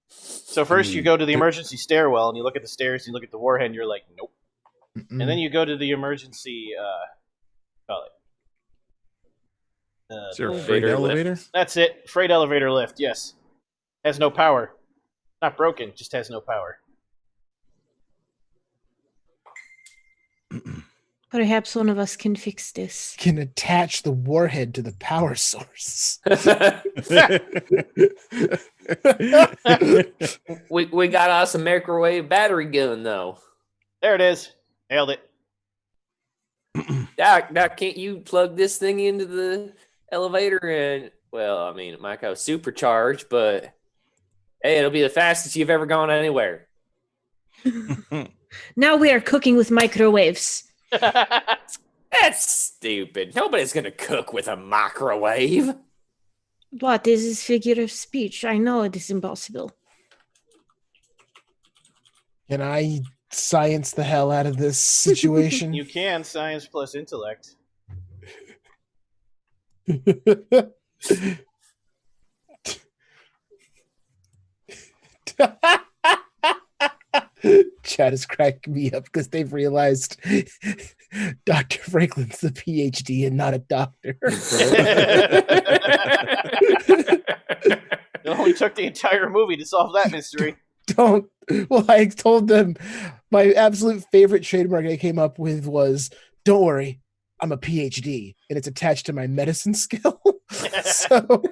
So first you go to the emergency stairwell and you look at the stairs and you look at the warhead and you're like, nope.
Mm-mm.
And then you go to the emergency, call it.
Is there a
the-
freight
Elevator
elevator?
lift.
That's it. Freight elevator lift, yes. Has no power. Not broken, just has no power.
Perhaps one of us can fix this.
Can attach the warhead to the power source.
we got us a microwave battery gun though.
There it is. Nailed it.
Doc, can't you plug this thing into the elevator and it might go supercharged, but hey, it'll be the fastest you've ever gone anywhere.
Now we are cooking with microwaves.
That's stupid. Nobody's gonna cook with a microwave.
What? This is figure of speech. I know it is impossible.
Can I science the hell out of this situation?
You can science plus intellect.
Chad is cracking me up because they've realized Dr. Franklin's the PhD and not a doctor.
It only took the entire movie to solve that mystery.
Don't. Well, I told them my absolute favorite trademark I came up with was, "Don't worry, I'm a PhD, and it's attached to my medicine skill." So,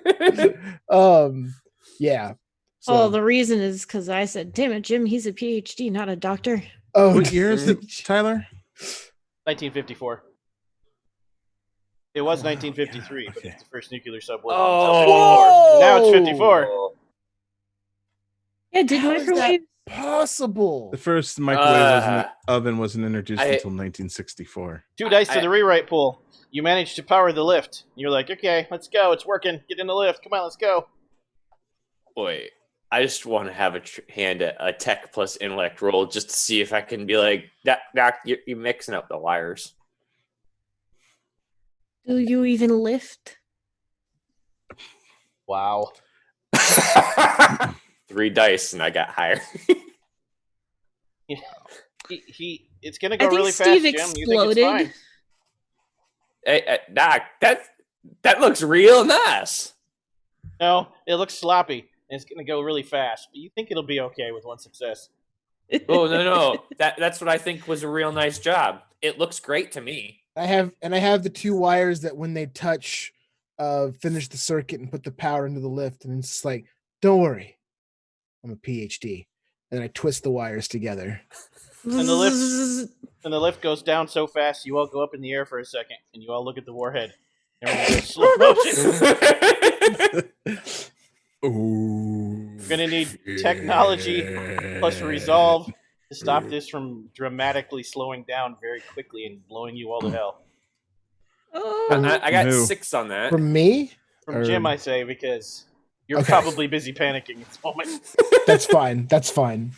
yeah. So,
Oh, the reason is because I said, damn it, Jim, he's a PhD, not a doctor.
oh,
What year is it, Tyler?
1954. It was 1953, but
Okay.
it's the first nuclear sub was.
Oh.
Now it's 54.
Yeah, did
How is that
microwave?
possible?
The first microwave oven wasn't introduced
I-
until 1964.
2 dice to
I-
the rewrite pool. You managed to power the lift. You're like, okay, let's go. It's working. Get in the lift. Come on, let's go.
Boy, I just want to have a tech plus intellect roll just to see if I can be like, Doc, you're mixing up the wires.
Do you even lift?
Wow.
3 dice and I got higher.
It's gonna go
I think
really
Steve
fast, Jim. You think it's
exploded.
fine?
Hey, Doc, that looks real nice.
No, it looks sloppy, and it's gonna go really fast. But you think it'll be okay with 1 success?
Oh no, that's what I think was a real nice job. It looks great to me.
I have the 2 wires that when they touch, finish the circuit and put the power into the lift, and it's just like, don't worry, I'm a PhD. And I twist the wires together.
And the lift goes down so fast, you all go up in the air for a second, and you all look at the warhead. Everything goes slow motion.
Ooh.
You're gonna need technology plus resolve to to stop this from dramatically slowing down very quickly and blowing you all to hell.
Oh,
I got
Who?
6 on that.
From me?
From
Or-
Jim, I say, because you're
Okay.
probably busy panicking at this moment.
That's fine. That's fine.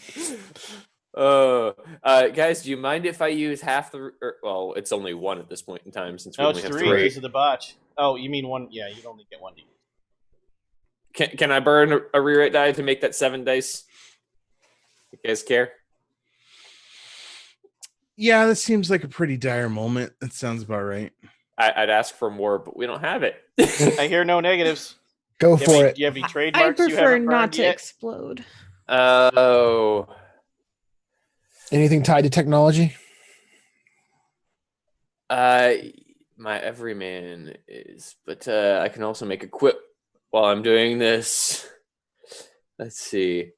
Guys, do you mind if I use half the? Well, it's only 1 at this point in time since we
No,
only
it's
have
3
3.
because of the botch. Oh, you mean 1? Yeah, you'd only get 1.
Can I burn a rewrite die to make that 7 dice? You guys care?
Yeah, that seems like a pretty dire moment. That sounds about right.
I'd ask for more, but we don't have it.
I hear no negatives.
Go
Do you
for
have
it.
any, do you have any
I
trademarks you
prefer
haven't
not
burned
to
yet?
explode.
Oh.
Anything tied to technology?
My everyman is, but I can also make a quip while I'm doing this. Let's see.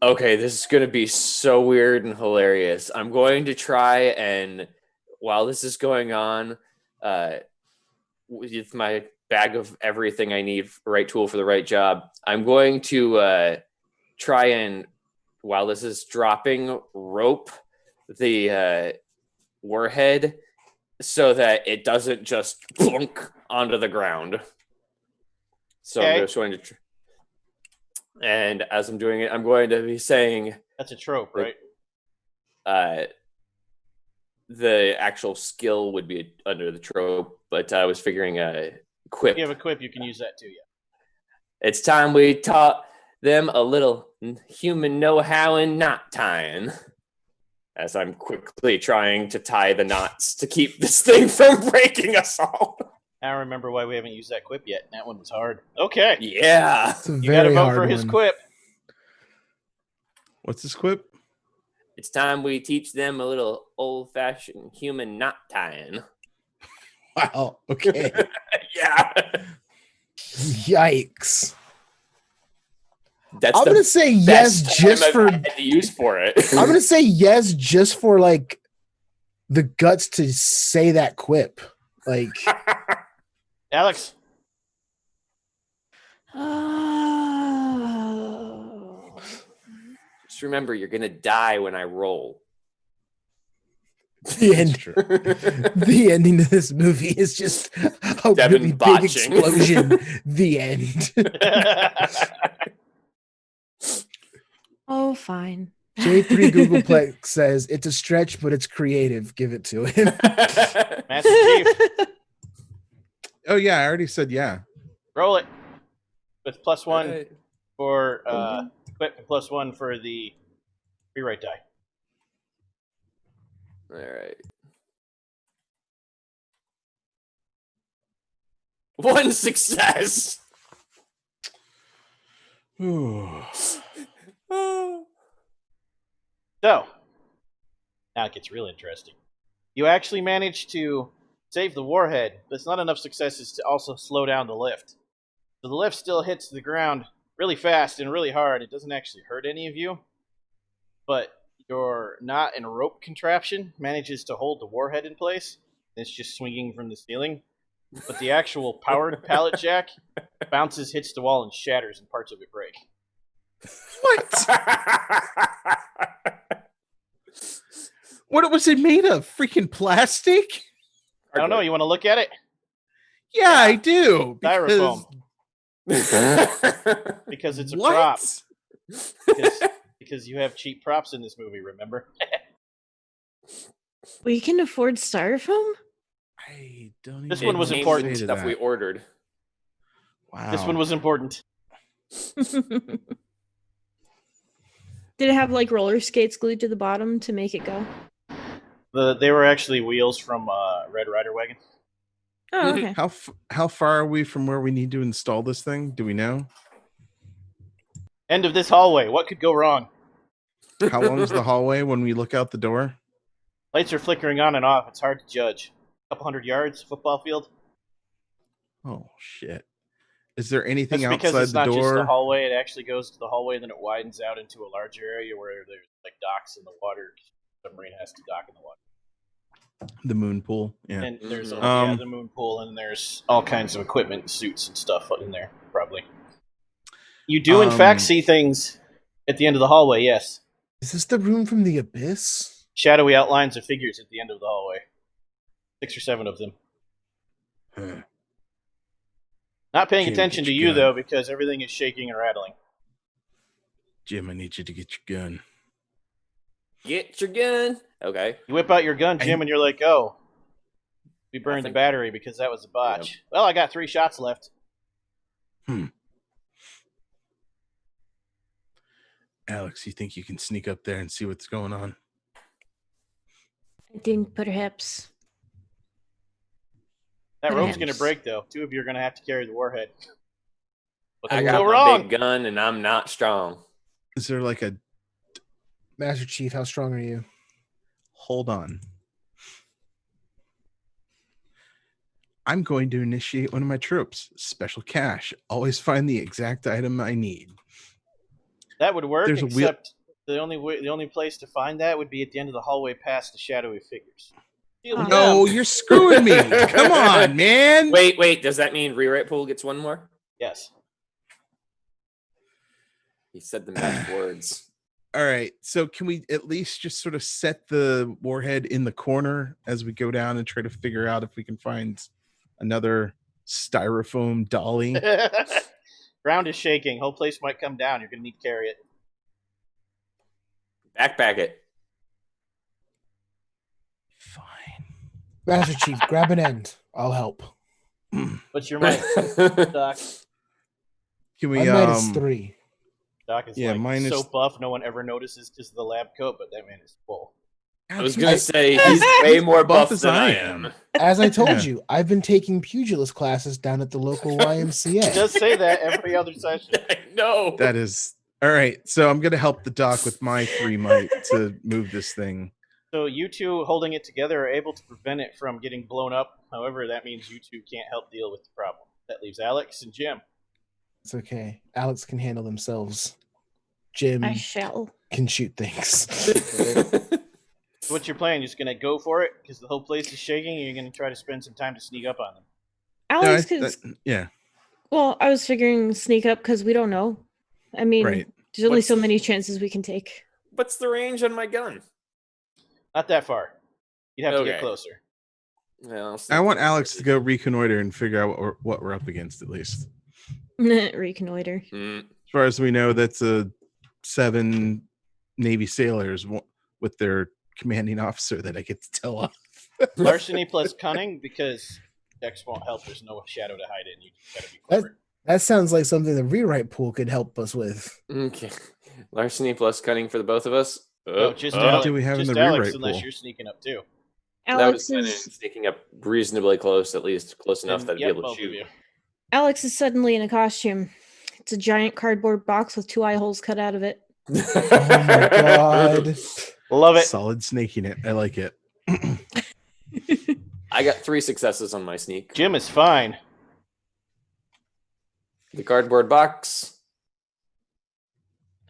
Okay, this is going to be so weird and hilarious. I'm going to try and, while this is going on, with my bag of everything I need, right tool for the right job, I'm going to try and, while this is dropping, rope the warhead so that it doesn't just plunk onto the ground. So
Okay.
I'm just going to, and as I'm doing it, I'm going to be saying
That's a trope, right?
the actual skill would be under the trope, but I was figuring a quip.
If you have a quip, you can use that too, yeah.
It's time we taught them a little human know-how in knot tying. As I'm quickly trying to tie the knots to keep this thing from breaking us all.
I don't remember why we haven't used that quip yet. That one was hard. Okay.
Yeah.
It's a
You got to
very
vote
hard
for his
one.
quip.
What's this quip?
It's time we teach them a little old-fashioned human knot tying.
Wow. Okay.
Yeah.
Yikes.
That's
I'm
the
gonna say yes
best
just
time
for.
I've had to use for it.
I'm gonna say yes just for like the guts to say that quip. Like
Alex.
Oh.
Just remember, you're gonna die when I roll.
the end.
True.
The ending of this movie is just a
Devin
really big
botching.
explosion. The end.
Oh, fine.
J3 Googleplex says it's a stretch, but it's creative. Give it to him.
Master Chief.
Oh yeah, I already said yeah.
Roll it. With +1
Right.
for quip and +1 for the rewrite die.
All right. 1 success.
Ooh.
So, now it gets real interesting. You actually managed to save the warhead, but it's not enough successes to also slow down the lift. So the lift still hits the ground really fast and really hard. It doesn't actually hurt any of you, but your knot and rope contraption manages to hold the warhead in place. It's just swinging from the ceiling. But the actual powered pallet jack bounces, hits the wall, and shatters, and parts of it break.
What? What was it made of? Freaking plastic?
I don't know. You want to look at it?
Yeah, I do.
Styrofoam. Because it's a
What?
prop. Because you have cheap props in this movie, remember?
We can afford styrofoam?
I don't even
This one was
know what to
important.
say to
Stuff we
that.
ordered.
Wow.
This one was important.
Did it have like roller skates glued to the bottom to make it go?
They were actually wheels from Red Rider Wagon.
Oh, okay.
How far are we from where we need to install this thing? Do we know?
End of this hallway. What could go wrong?
How long is the hallway when we look out the door?
Lights are flickering on and off. It's hard to judge. A couple hundred yards, football field.
Oh shit! Is there anything
That's because
outside
it's
the
not just the
door?
hallway. It actually goes to the hallway, and then it widens out into a larger area where there's like docks in the water. Submarine has to dock in the water.
The moon pool. Yeah.
And there's
Mhm.
the moon pool, and there's all kinds of equipment, suits, and stuff in there. Probably. You do, in fact, see things At the end of the hallway, yes.
Is this the room from the abyss?
Shadowy outlines of figures at the end of the hallway. 6 or 7 of them.
Huh.
Not paying
Jim,
attention
get
to
your
you,
gun.
though, because everything is shaking and rattling.
Jim, I need you to get your gun.
Get your gun. Okay.
You whip out your gun, Jim, and you're like, oh, we burned the
Nothing.
battery because that was a botch.
Yep.
Well, I got 3 shots left.
Alex, you think you can sneak up there and see what's going on?
I think perhaps.
That rope's going to
Perhaps.
break, though. 2 of you are going to have to carry the warhead. What
I
could
got
go
my
wrong?
big gun and I'm not strong.
Is there like a
Master Chief, how strong are you?
hold on? I'm going to initiate one of my tropes. Special cache. Always find the exact item I need.
That would work,
There's a wheel-
except the only place to find that would be at the end of the hallway past the shadowy figures. Steal them.
No, you're screwing me. Come on, man.
Wait. Does that mean rewrite pool gets one more?
Yes.
He said the magic words.
All right. So can we at least just sort of set the warhead in the corner as we go down and try to figure out if we can find another styrofoam dolly?
Ground is shaking. Whole place might come down. You're going to need to carry it.
Backpack it.
Fine.
Master Chief, grab an end. I'll help.
What's your mic, Doc?
Can
My
we
might is 3.
Doc is
Yeah,
like
mine is-
so buff no one ever notices because of the lab coat, but that man is full.
I was going to say he's way more buff than I am.
As I told
Yeah.
you, I've been taking pugilist classes down at the local
He
YMCA.
does say that every other session.
No.
That is all right. So I'm gonna help the doc with my 3 might to move this thing.
So you two holding it together are able to prevent it from getting blown up. However, that means you two can't help deal with the problem. That leaves Alex and Jim.
It's okay. Alex can handle themselves. Jim
I shall.
can shoot things.
So what's your plan? You're just going to go for it because the whole place is shaking and you're going to try to spend some time to sneak up on them.
Alex
No,
could.
yeah,
Well, I was figuring sneak up because we don't know. I mean,
right.
there's only
What's-
so many chances we can take.
What's the range on my gun?
Not that far. You'd have to get
Okay.
closer.
Well,
I want Alex to go reconnoiter and figure out what we're up against at least.
Reconnoiter.
Mm,
As far as we know, that's 7 Navy sailors with their commanding officer that I get to tell off.
Larceny plus cunning because Dex won't help. There's no shadow to hide in. You just got to be clever.
That sounds like something the rewrite pool could help us with.
okay. Larceny plus cunning for the both of us.
No, just
What
Alex,
do we have in
just
the
Alex
rewrite
unless
pool?
you're sneaking up too.
That
Alex
was kind of
is
sneaking up reasonably close, at least close enough
And,
that I'd
yep,
be able
both
to
of
shoot.
you.
Alex is suddenly in a costume. It's a giant cardboard box with 2 eye holes cut out of it.
Oh my god.
Love it.
Solid snaking it. I like it.
I got 3 successes on my sneak.
Jim is fine.
The cardboard box.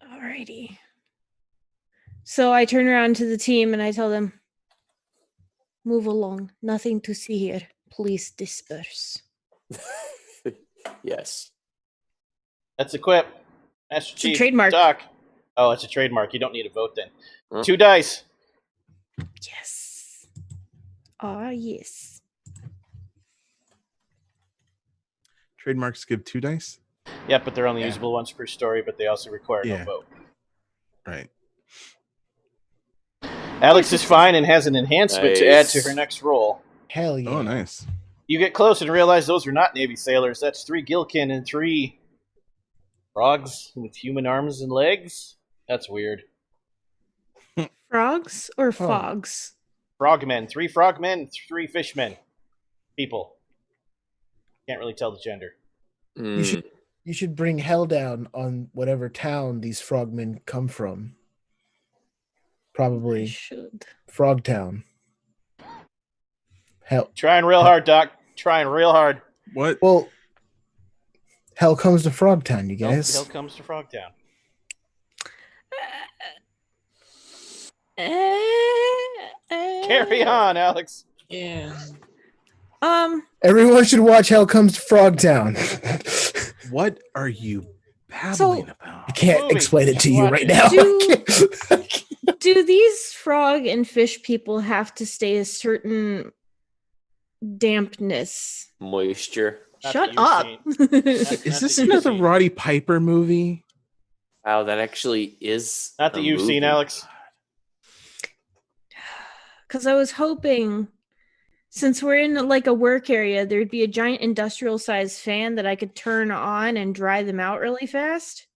Alrighty. So I turn around to the team and I tell them, move along. Nothing to see here. Please disperse.
Yes.
That's equip. Master
It's a
Chief.
trademark.
Doc. Oh, it's a trademark. You don't need a vote then.
Huh?
2 dice.
Yes. Ah, yes.
Trademarks give 2 dice.
Yep, but they're only
Yeah.
usable once per story, but they also require no
Yeah.
vote.
Right.
Alex is fine and has an enhancement to add to
Nice.
her next roll.
Hell yeah.
Oh, nice.
You get close and realize those are not Navy sailors. That's 3 Gilkin and 3 frogs with human arms and legs. That's weird.
Frogs or fogs?
Frogmen. 3 frogmen, 3 fishmen. People. Can't really tell the gender.
Mm.
You should bring hell down on whatever town these frogmen come from.
I
Probably
should.
Frogtown. Hell.
Trying real hard, Doc. Trying real hard.
What?
Well, hell comes to Frogtown, you guys.
Hell comes to Frogtown. Carry on, Alex.
Yeah.
Everyone should watch Hell Comes to Frogtown.
What are you babbling about?
I can't
Movie.
explain it to you
Watch
right
it.
now.
Do these frog and fish people have to stay a certain dampness?
Moisture.
Not
Shut
that
up.
you've
Is
Not
this
that you've
another
seen.
Roddy Piper movie?
Wow, that actually is.
Not that
a
you've seen,
movie.
Alex.
Because I was hoping, since we're in like a work area, there'd be a giant industrial sized fan that I could turn on and dry them out really fast.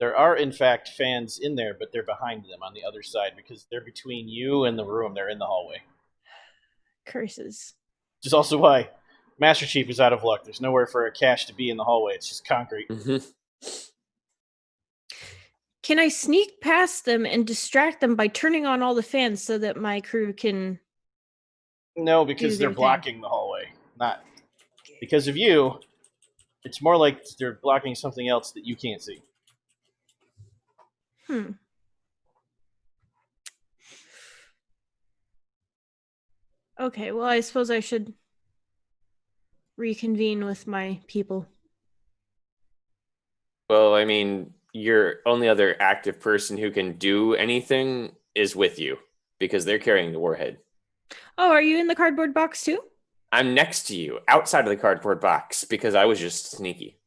There are, in fact, fans in there, but they're behind them on the other side because they're between you and the room. They're in the hallway.
Curses.
Which is also why Master Chief is out of luck. There's nowhere for a cache to be in the hallway. It's just concrete.
Mhm.
Can I sneak past them and distract them by turning on all the fans so that my crew can...
No, because
Do their
they're blocking the hallway. Not because of you. It's more like they're blocking something else that you can't see.
Okay, well, I suppose I should reconvene with my people.
Well, I mean, your only other active person who can do anything is with you because they're carrying the warhead.
Oh, are you in the cardboard box too?
I'm next to you, outside of the cardboard box, because I was just sneaky.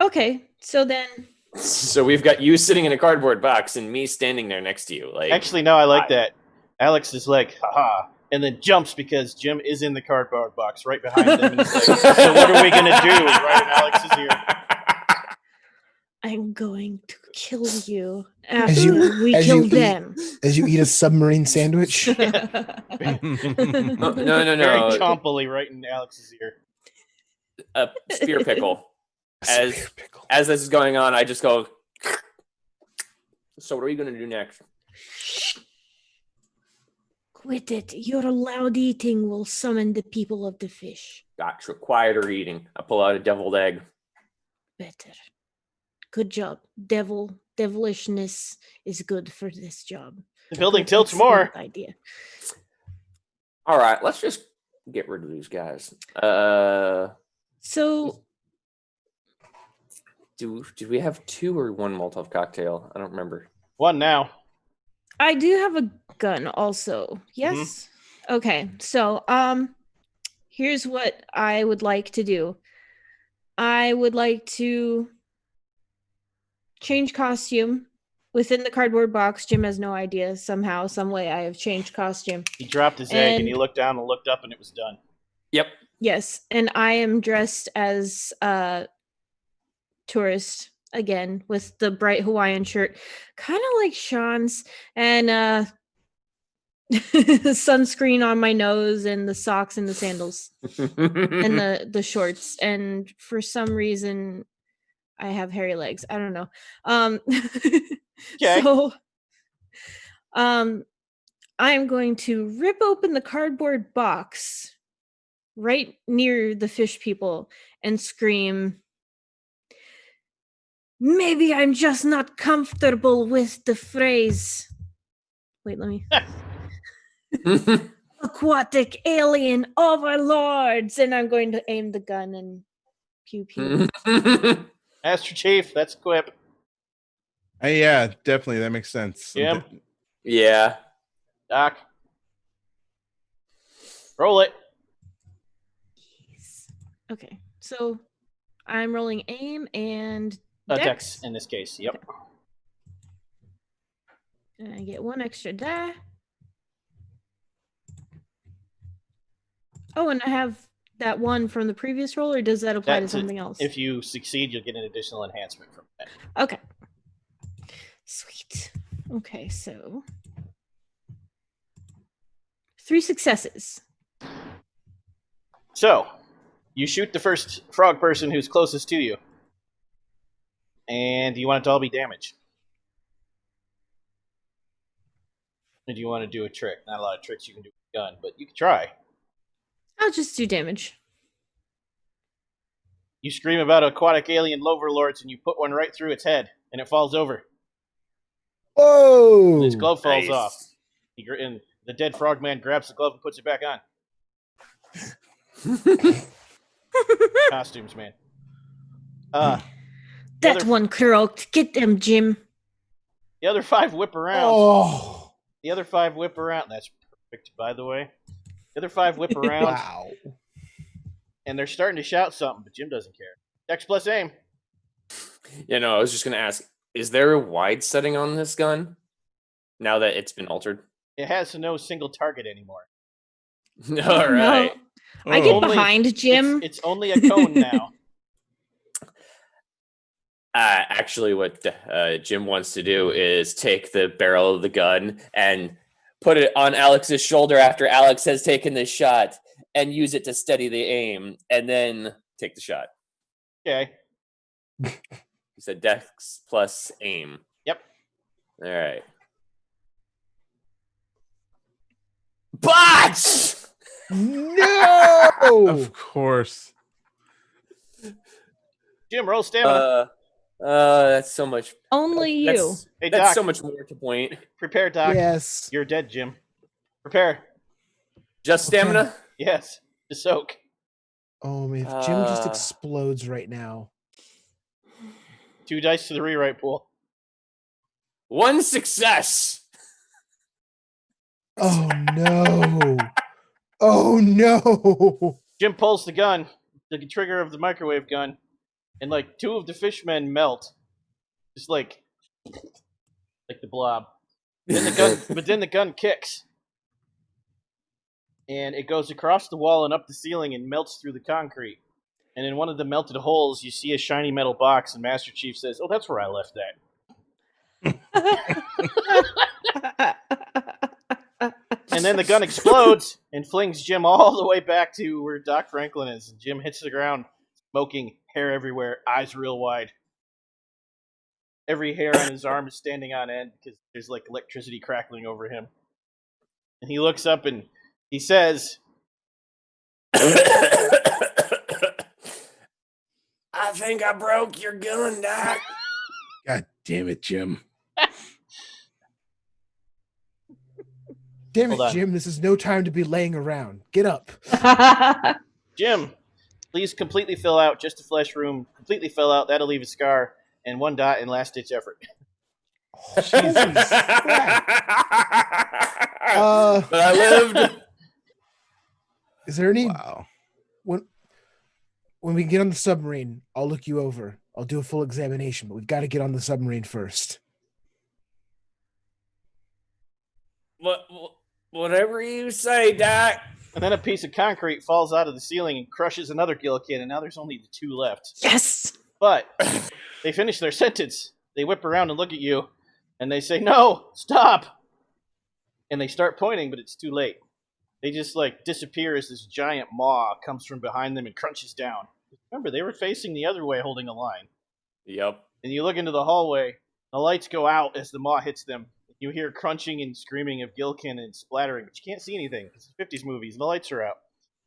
Okay, so then...
So we've got you sitting in a cardboard box and me standing there next to you. Like,
Actually, no, I like that. Alex is like, haha, and then jumps because Jim is in the cardboard box right behind them. And he's like, so what are we going to do? Right in Alex's ear.
I'm going to kill you
As
after
you-
we
as
kill
you eat-
them.
As you eat a submarine sandwich.
No.
Very chompily right in Alex's ear.
A spear pickle.
Spear pickle.
As this is going on, I just go. So what are you going to do next?
Quit it. Your loud eating will summon the people of the fish.
Gotcha. Quieter eating. I pull out a deviled egg.
Better. Good job. Devilishness is good for this job.
The building
Good,
tilts
excellent
more.
idea.
All right, let's just get rid of these guys.
So
Do we have 2 or 1 Molotov cocktail? I don't remember.
One now.
I do have a gun also. Yes. Okay. So here's what I would like to do. I would like to change costume within the cardboard box. Jim has no idea. Somehow, some way I have changed costume.
He dropped his egg and he
And-
looked down and looked up and it was done.
Yep.
Yes, and I am dressed as a tourist again with the bright Hawaiian shirt, kind of like Sean's, and sunscreen on my nose and the socks and the sandals and the shorts. And for some reason, I have hairy legs. I don't know.
Okay.
So, I'm going to rip open the cardboard box right near the fish people and scream, maybe I'm just not comfortable with the phrase. Wait, let me. Aquatic alien overlords. And I'm going to aim the gun and pew pew.
Master Chief, that's a quip.
Yeah, definitely. That makes sense.
Jim?
Yeah.
Doc. Roll it.
Okay, so I'm rolling aim and
Dex in this case. Yep.
And I get 1 extra die. Oh, and I have that 1 from the previous roll, or does that apply to
That's it.
something else?
If you succeed, you'll get an additional enhancement from that.
Okay. Sweet. Okay, so 3 successes.
So, you shoot the first frog person who's closest to you. And you want it to all be damage. Or do you want to do a trick? Not a lot of tricks you can do with a gun, but you can try.
I'll just do damage.
You scream about aquatic alien overlords and you put one right through its head, and it falls over.
Whoa!
His glove falls
Nice.
off. And the dead frogman grabs the glove and puts it back on. Costumes, man.
That one croaked. Get them, Jim.
The other 5 whip around.
Oh,
The other 5 whip around. That's perfect, by the way. The other 5 whip around.
wow.
And they're starting to shout something, but Jim doesn't care. Dex plus aim.
Yeah, no, I was just going to ask, is there a wide setting on this gun now that it's been altered?
It has no single target anymore.
All right.
No. I get behind Jim.
It's only a cone now.
Actually, what Jim wants to do is take the barrel of the gun and put it on Alex's shoulder after Alex has taken the shot and use it to steady the aim and then take the shot.
Okay.
You said Dex plus aim.
Yep.
All right. Botch!
No!
Of course.
Jim, roll stamina.
That's so much.
Only you.
Hey,
That's
Doc.
so much more to point.
Prepare, Doc.
Yes.
You're dead, Jim. Prepare.
Just stamina?
Yes. To soak.
Oh man, if Jim just explodes right now.
2 dice to the rewrite pool.
1 success.
Oh no. Oh no.
Jim pulls the gun, the trigger of the microwave gun, and like 2 of the fishmen melt. Just like the blob. Then the gun but then the gun kicks. And it goes across the wall and up the ceiling and melts through the concrete. And in one of the melted holes, you see a shiny metal box, and Master Chief says, "Oh, that's where I left that." And then the gun explodes and flings Jim all the way back to where Doc Franklin is. And Jim hits the ground, smoking, hair everywhere, eyes real wide. Every hair on his arm is standing on end because there's like electricity crackling over him. And he looks up and he says,
I think I broke your gun, Doc.
God damn it, Jim.
Damn
Hold
it,
on.
Jim. This is no time to be laying around. Get up.
"Jim, please completely fill out, just a flesh room, completely fill out, that'll leave a scar, and 1 dot in last ditch effort."
Oh, Jesus Christ.
But I lived.
Is there any
Wow.
when we get on the submarine, I'll look you over. I'll do a full examination, but we've got to get on the submarine first.
Whatever you say, Doc.
And then a piece of concrete falls out of the ceiling and crushes another Gillikin, and now there's only the 2 left.
Yes.
But they finish their sentence. They whip around and look at you, and they say, "No, stop!" And they start pointing, but it's too late. They just like disappear as this giant maw comes from behind them and crunches down. Remember, they were facing the other way holding a line.
Yep.
And you look into the hallway, the lights go out as the maw hits them. You hear crunching and screaming of Gillikin and splattering, but you can't see anything. It's 50s movies, and the lights are out.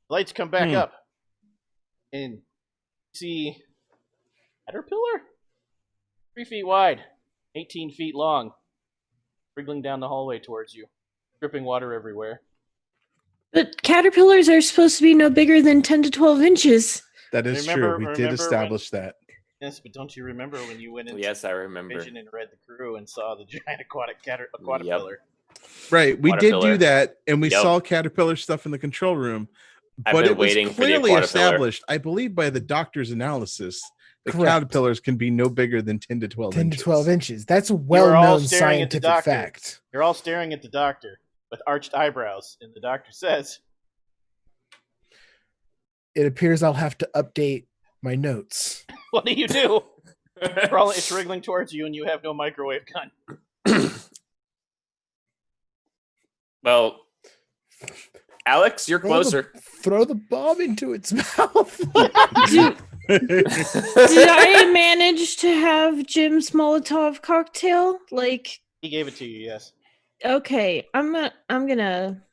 The lights come back up, and you see caterpillar? 3 feet wide, 18 feet long, wriggling down the hallway towards you, dripping water everywhere.
But caterpillars are supposed to be no bigger than 10 to 12 inches.
That is
Remember-
true. We
remember
did establish that.
Yes, but don't you remember when you went into
Yes, I remember.
Vision and read the crew and saw the giant aquaticpillar?
Right. We did
Caterpillar.
do that, and we
Yep.
saw caterpillar stuff in the control room.
I've
But
been
it was
waiting for the
clearly
aquaticpillar.
established, I believe, by the doctor's analysis, that
Correct.
caterpillars can be no bigger than 10 to 12
10
inches.
to 12 inches. That's a
all
well-known
staring at the
scientific
doctor.
fact.
You're all staring at the doctor with arched eyebrows, and the doctor says,
It appears I'll have to update my notes.
"What do you do?" It's wriggling towards you, and you have no microwave gun.
Well, Alex, you're closer.
Throw the bomb into its mouth.
Did I manage to have Jim's Molotov cocktail? Like,
He gave it to you, yes.
okay, I'm gonna.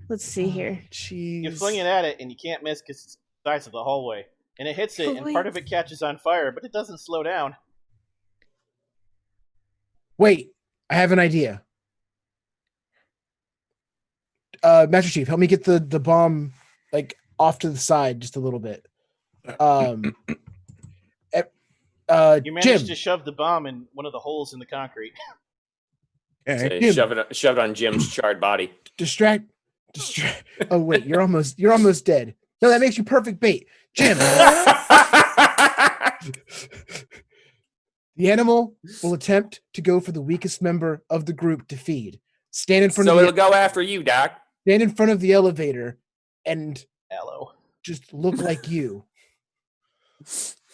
Let's see here.
Jeez.
You fling it at it, and you can't miss because it's the size of the hallway. And it hits it, and part of it catches on fire, but it doesn't slow down.
Wait, I have an idea. Master Chief, help me get the bomb like off to the side just a little bit.
You managed
Jim.
to shove the bomb in one of the holes in the concrete.
Okay.
So shove it on Jim's charred body.
Distract. Oh wait, you're almost dead. No, that makes you perfect bait, Jim. The animal will attempt to go for the weakest member of the group to feed. Stand in front
So
of
it'll go after you, Doc.
stand in front of the elevator and
Hello.
just look like you.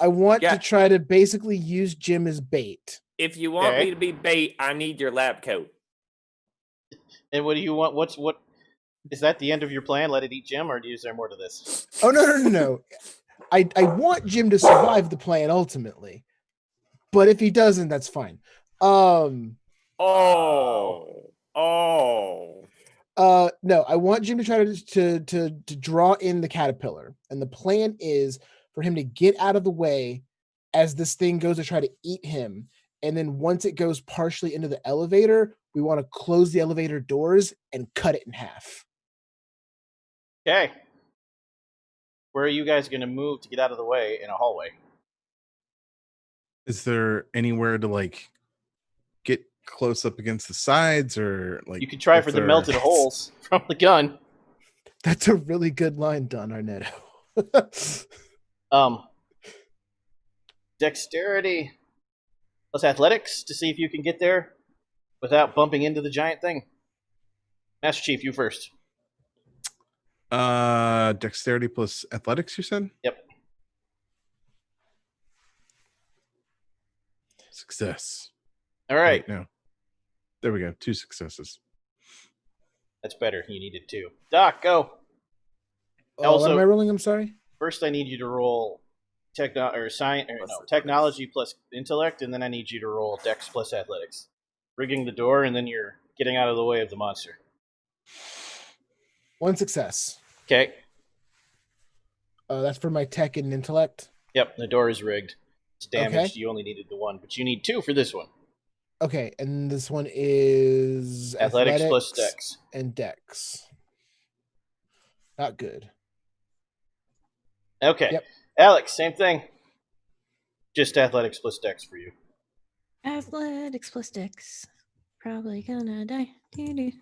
I want to try to basically use Jim as bait.
If you want me to be bait, I need your lab coat.
And what do you want? What is that the end of your plan? Let it eat Jim, or is there more to this?
Oh no. I want Jim to survive the plan ultimately. But if he doesn't, that's fine. No, I want Jim to try to draw in the caterpillar. And the plan is for him to get out of the way as this thing goes to try to eat him. And then once it goes partially into the elevator, we want to close the elevator doors and cut it in half.
Okay. Where are you guys going to move to get out of the way in a hallway?
Is there anywhere to get close up against the sides, or
you could try for the melted holes from the gun?
That's a really good line, Don Arnetto.
Dexterity plus athletics to see if you can get there without bumping into the giant thing. Master Chief, you first.
Dexterity plus athletics, you said?
Yep.
Success.
All right.
No. There we go. 2 successes.
That's better. You needed 2. Doc, go.
What am I rolling? I'm sorry.
First, I need you to roll technology plus intellect, and then I need you to roll dex plus athletics. Rigging the door, and then you're getting out of the way of the monster.
1 success.
Okay.
That's for my tech and intellect.
Yep, the door is rigged. It's damaged.
Okay.
You only needed the 1, but you need 2 for this one.
Okay, and this one is
athletics plus dex.
And dex. Not good.
Okay.
Yep.
Alex, same thing. Just athletics plus dex for you.
Athletics plus dex. Probably gonna die. Do.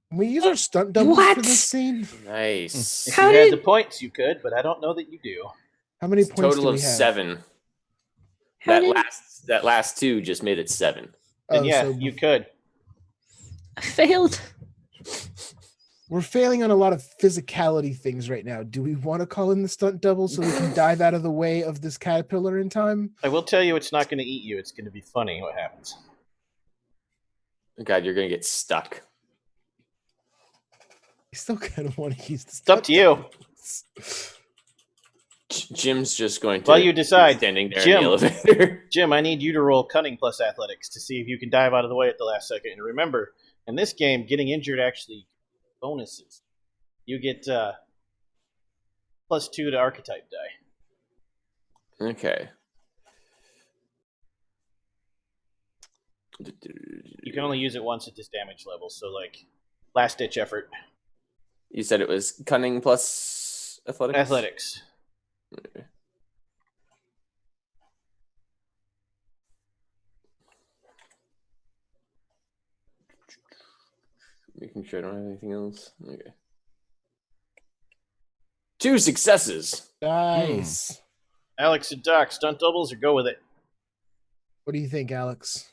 Can we use our stunt doubles for this scene?
Nice.
If you had the points, you could, but I don't know that you do.
How many points
total
do we
of
have?
7. That last 2 just made it 7.
Then you could.
I failed.
We're failing on a lot of physicality things right now. Do we want to call in the stunt double so we can dive out of the way of this caterpillar in time?
I will tell you it's not going to eat you. It's going to be funny what happens.
God, you're going to get stuck.
I still kind of want to use this.
It's up to you.
Jim's just going to.
Well, you decide.
Standing there in the elevator.
Jim, I need you to roll cunning plus athletics to see if you can dive out of the way at the last second. And remember, in this game, getting injured actually bonuses. You get +2 to archetype die.
Okay.
You can only use it once at this damage level, so last ditch effort.
You said it was cunning plus athletics?
Athletics.
Okay. Making sure I don't have anything else. Okay. 2 successes.
Nice.
Alex and Doc, stunt doubles or go with it?
What do you think, Alex?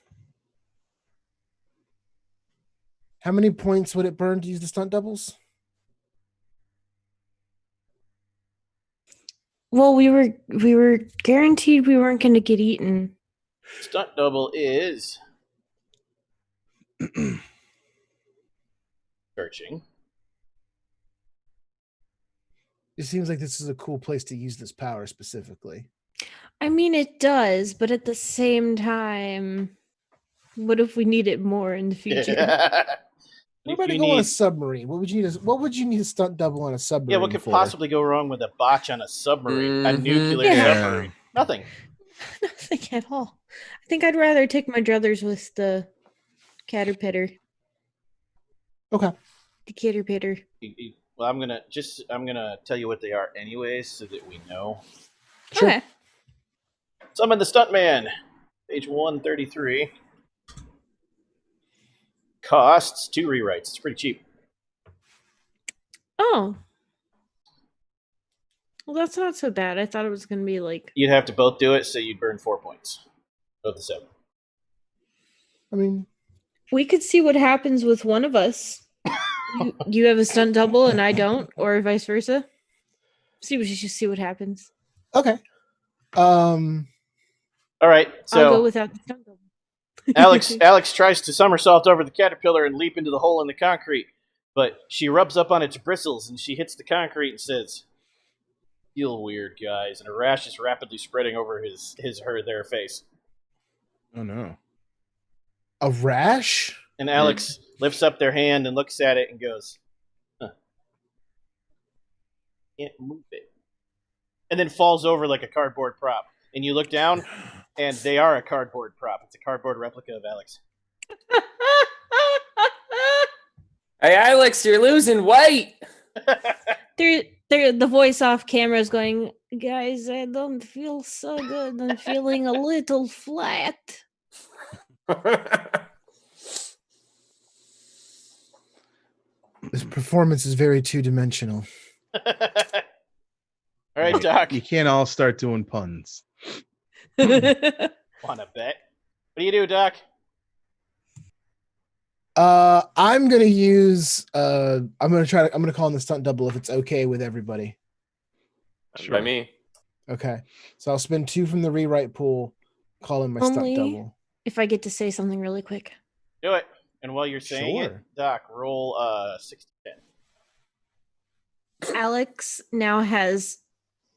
How many points would it burn to use the stunt doubles?
Well, we were guaranteed we weren't going to get eaten.
Stunt double is searching.
It seems like this is a cool place to use this power specifically.
I mean, it does, but at the same time, what if we need it more in the future?
What about to go on a submarine? What would you need a stunt double on a submarine?
Yeah, what could possibly go wrong with a botch on a submarine? A nuclear submarine? Nothing.
Nothing at all. I think I'd rather take my druthers with the caterpillar.
Okay.
The caterpillar.
Well, I'm gonna tell you what they are anyways, so that we know.
Sure.
Okay.
Summon the Stuntman, page 133. Costs 2 rewrites. It's pretty cheap.
Oh. Well, that's not so bad. I thought it was going to be like.
You'd have to both do it, so you'd burn 4 points of the 7.
I mean,
We could see what happens with one of us. You have a stunt double and I don't, or vice versa. See what happens.
okay.
All right, so
I'll go without the stunt double.
Alex tries to somersault over the caterpillar and leap into the hole in the concrete, but she rubs up on its bristles and she hits the concrete and says, "Feel weird, guys," and a rash is rapidly spreading over their face.
Oh no.
A rash?
And Alex lifts up their hand and looks at it and goes, "Huh. Can't move it." And then falls over like a cardboard prop. And you look down, and they are a cardboard prop. It's a cardboard replica of Alex.
Hey, Alex, you're losing weight.
The voice off camera is going, guys, I don't feel so good. I'm feeling a little flat.
This performance is very two-dimensional.
All right, Doc.
You can't all start doing puns.
Wanna bet? What do you do, Doc?
I'm gonna use I'm gonna call in the stunt double if it's okay with everybody.
Sure.
By me.
Okay. So I'll spend 2 from the rewrite pool, call in my stunt
Only
double.
if I get to say something really quick.
Do it. And while you're saying it,
Sure.
Doc, roll 6 to 10.
Alex now has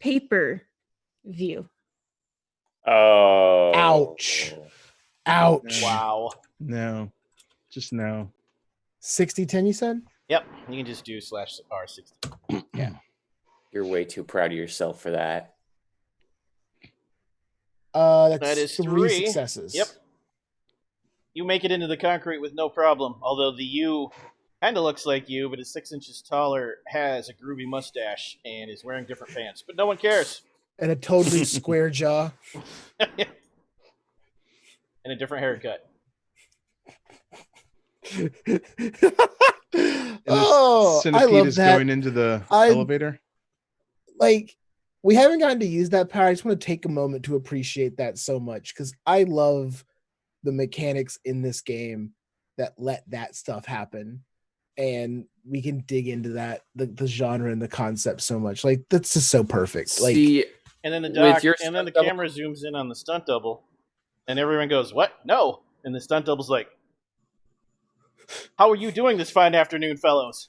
paper view.
Oh.
Ouch. Ouch.
Wow.
No. Just no.
60-10, you said?
Yep. You can just do /R60.
Yeah.
You're way too proud of yourself for that.
That's
That is
3
3.
successes.
Yep. You make it into the concrete with no problem, although the U kind of looks like you, but is 6 inches taller, has a groovy mustache, and is wearing different pants. But no one cares.
And a totally square jaw.
And a different haircut.
Oh, I
Centipede
love
is
that.
going into the
I'm-
elevator.
Like, we haven't gotten to use that power. I just want to take a moment to appreciate that so much because I love the mechanics in this game that let that stuff happen. And we can dig into that, the genre and the concept so much. Like, that's just so perfect. Like,
See,
And then the
With
doc,
your
and then the
stunt double-
camera zooms in on the stunt double, and everyone goes, "What? No!" And the stunt double's like, "How are you doing this fine afternoon, fellows?"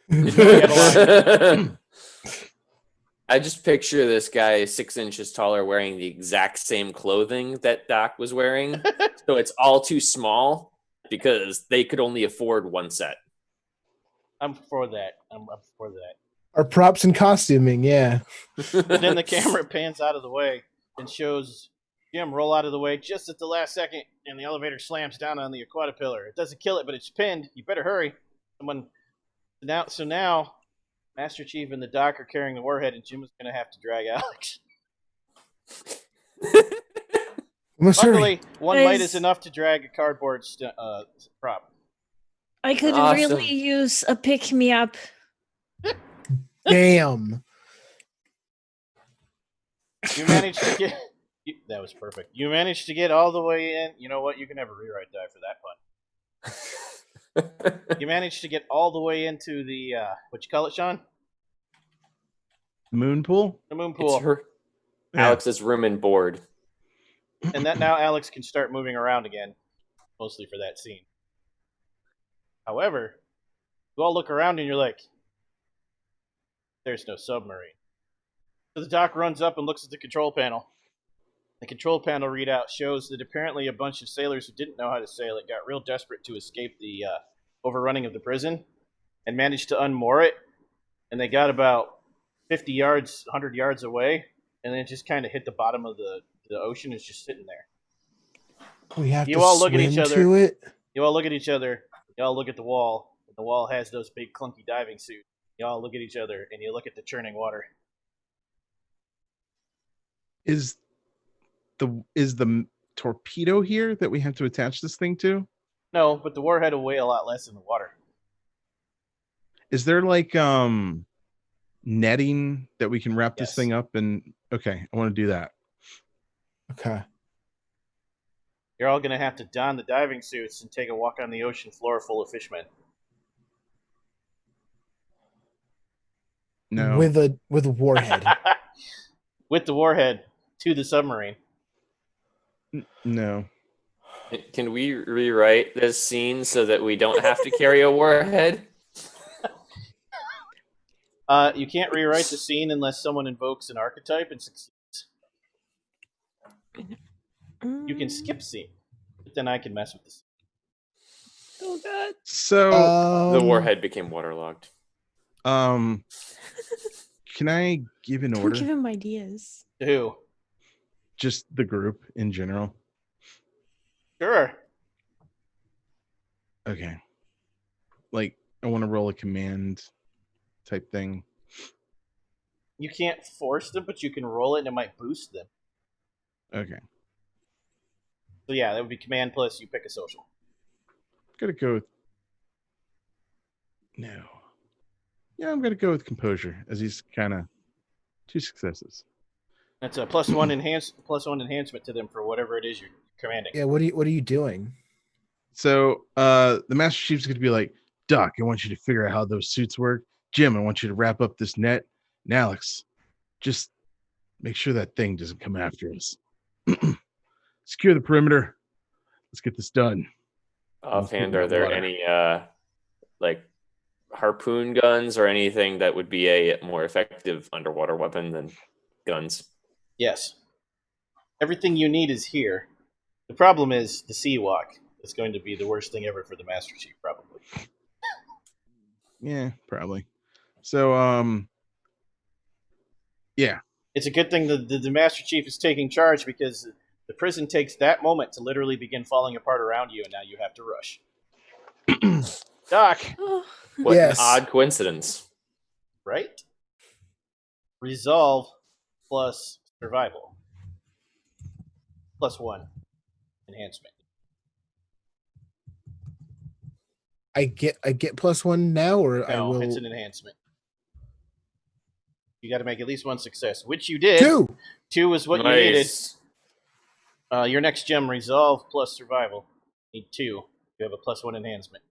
Didn't know he had a line.
I just picture this guy 6 inches taller wearing the exact same clothing that Doc was wearing. So it's all too small because they could only afford one set.
I'm for that. I'm for that.
our props and costuming, yeah.
But then the camera pans out of the way and shows Jim roll out of the way just at the last second, and the elevator slams down on the aquatopillar. It doesn't kill it, but it's pinned. You better hurry. So now, Master Chief and the Doc are carrying the warhead, and Jim is going to have to drag Alex. Luckily, one
Guys-
might is enough to drag a cardboard prop.
I could
Awesome.
really use a pick me up.
Damn.
You managed to get... that was perfect. You managed to get all the way in. You know what? You can have a rewrite die for that pun. You managed to get all the way into the... what you call it, Sean?
Moon pool?
The moon
It's
pool.
her,
Yeah.
Alex's room and board.
And that now Alex can start moving around again, mostly for that scene. However, you all look around and you're like, there's no submarine. So the Doc runs up and looks at the control panel. The control panel readout shows that apparently a bunch of sailors who didn't know how to sail it got real desperate to escape the overrunning of the prison and managed to unmoor it. And they got about 50 yards, 100 yards away, and then it just kind of hit the bottom of the ocean. Is just sitting there.
We have
You
to
all look at each
swim
other.
to it.
You all look at each other. You all look at the wall. The wall has those big clunky diving suits. You all look at each other, and you look at the churning water.
Is the torpedo here that we have to attach this thing to?
No, but the warhead will weigh a lot less in the water.
Is there like netting that we can wrap this
Yes.
thing up and okay, I want to do that.
Okay.
You're all going to have to don the diving suits and take a walk on the ocean floor full of fishmen.
No.
With a warhead.
With the warhead to the submarine.
No.
Can we rewrite this scene so that we don't have to carry a warhead?
You can't rewrite the scene unless someone invokes an archetype and succeeds. You can skip scene, but then I can mess with this.
Oh God.
So
The warhead became waterlogged.
can I give an
Don't
order?
give him ideas.
To who?
Just the group in general.
Sure.
Okay. Like I want to roll a command type thing.
You can't force them, but you can roll it and it might boost them.
Okay.
So yeah, that would be command plus you pick a social.
Gotta go with no. Yeah, I'm gonna go with composure as he's kind of 2 successes.
That's a +1 enhancement to them for whatever it is you're commanding.
Yeah, what are you doing?
So the Master Chief's gonna be like, Doc, I want you to figure out how those suits work. Jim, I want you to wrap up this net. And Alex, just make sure that thing doesn't come after us. Secure the perimeter. Let's get this done.
Offhand, are there any like harpoon guns or anything that would be a more effective underwater weapon than guns?
Yes. Everything you need is here. The problem is the sea walk is going to be the worst thing ever for the Master Chief, probably.
Yeah, probably. So yeah.
It's a good thing the Master Chief is taking charge because the prison takes that moment to literally begin falling apart around you, and now you have to rush. Doc,
Oh.
What
Yes.
an odd coincidence.
right? Resolve plus survival. +1 enhancement.
I get +1 now, or I
No,
will
it's an enhancement. You got to make at least 1 success, which you did.
2.
2 is what you needed.
Nice.
Your next gem, resolve plus survival. Need 2. You have a +1 enhancement.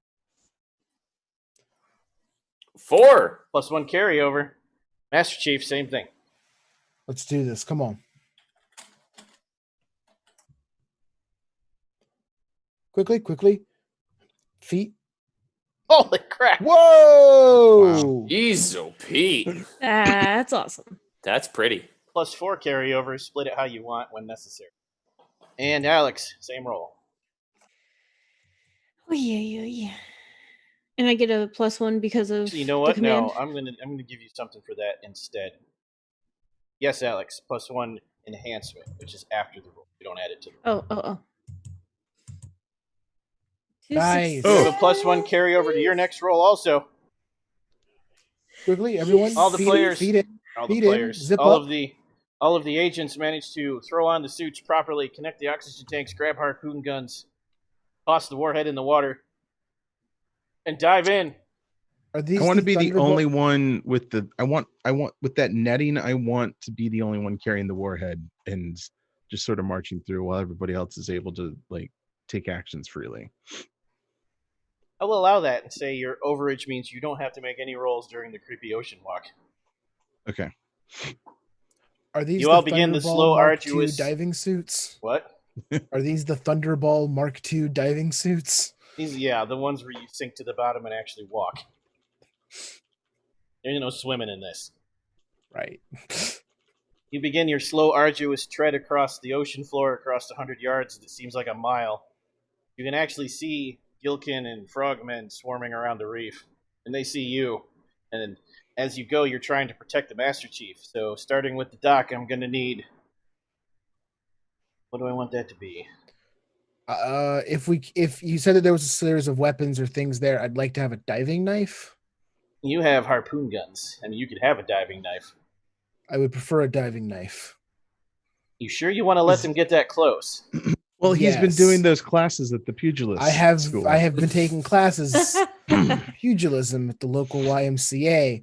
4.
+1 carryover. Master Chief, same thing.
Let's do this. Come on. Quickly. Feet.
Holy crap!
Whoa!
Easy, Pete.
That's awesome.
That's pretty.
+4 carryover. Split it how you want when necessary. And Alex, same roll.
Oh yeah. And I get a +1 because of
Actually, you know
the
what?
command.
No, I'm gonna give you something for that instead. Yes, Alex, +1 enhancement, which is after the roll. You don't add it to the roll.
Oh.
Nice.
You have a +1 carryover to your next roll also.
Quickly, everyone.
All the
feet
players.
In, feet in.
All the
Feet in,
players.
zip
all
up.
of the agents managed to throw on the suits properly, connect the oxygen tanks, grab harpoon guns, toss the warhead in the water, and dive in.
Are these
I want to be the
Thunderbolt-
only one with the I want with that netting, I want to be the only one carrying the warhead and just sort of marching through while everybody else is able to like take actions freely.
I will allow that and say your overage means you don't have to make any rolls during the creepy ocean walk.
Okay.
Are these
You
the
all begin the
Thunderball
slow,
Mark
arduous-
II diving suits?
What?
Are these the Thunderball Mark II diving suits?
These, yeah, the ones where you sink to the bottom and actually walk. There's no swimming in this.
Right.
You begin your slow, arduous tread across the ocean floor, across 100 yards that seems like a mile. You can actually see Gilkin and Frogmen swarming around the reef, and they see you. And as you go, you're trying to protect the Master Chief. So, starting with the dock, I'm going to need... What do I want that to be?
If you said that there was a series of weapons or things there, I'd like to have a diving knife.
You have harpoon guns. I mean, you could have a diving knife.
I would prefer a diving knife.
You sure you want to let them get that close?
Well, he's been
Yes.
doing those classes at the pugilist school.
I have been taking classes pugilism at the local YMCA.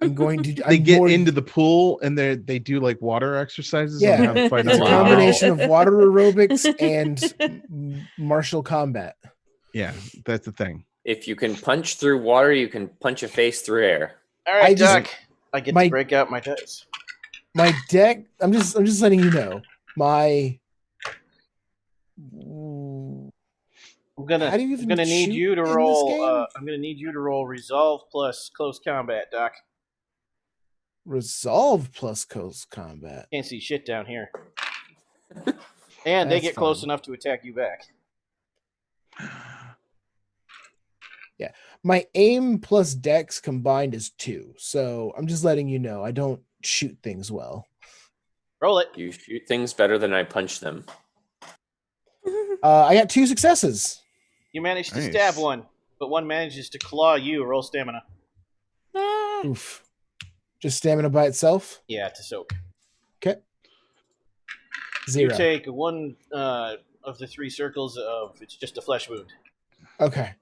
I'm going to.
They get into the pool and they do like water exercises on how to fight
It's a
underwater.
combination of water aerobics and martial combat.
Yeah, that's the thing.
If you can punch through water, you can punch a face through air.
All right, Doc. I get to break out my dice.
My deck. I'm just letting you know.
I'm gonna need you to roll. I'm gonna need you to roll resolve plus close combat, Doc.
Resolve plus close combat.
Can't see shit down here. And they get close enough to attack you back.
Yeah. My aim plus dex combined is 2. So I'm just letting you know I don't shoot things well.
Roll it.
You shoot things better than I punch them.
I got 2 successes.
You managed to stab one, but one manages to claw you. Roll stamina.
Oof. Just stamina by itself?
Yeah, to soak.
Okay. 0.
You take one of the 3 circles of it's just a flesh wound.
Okay.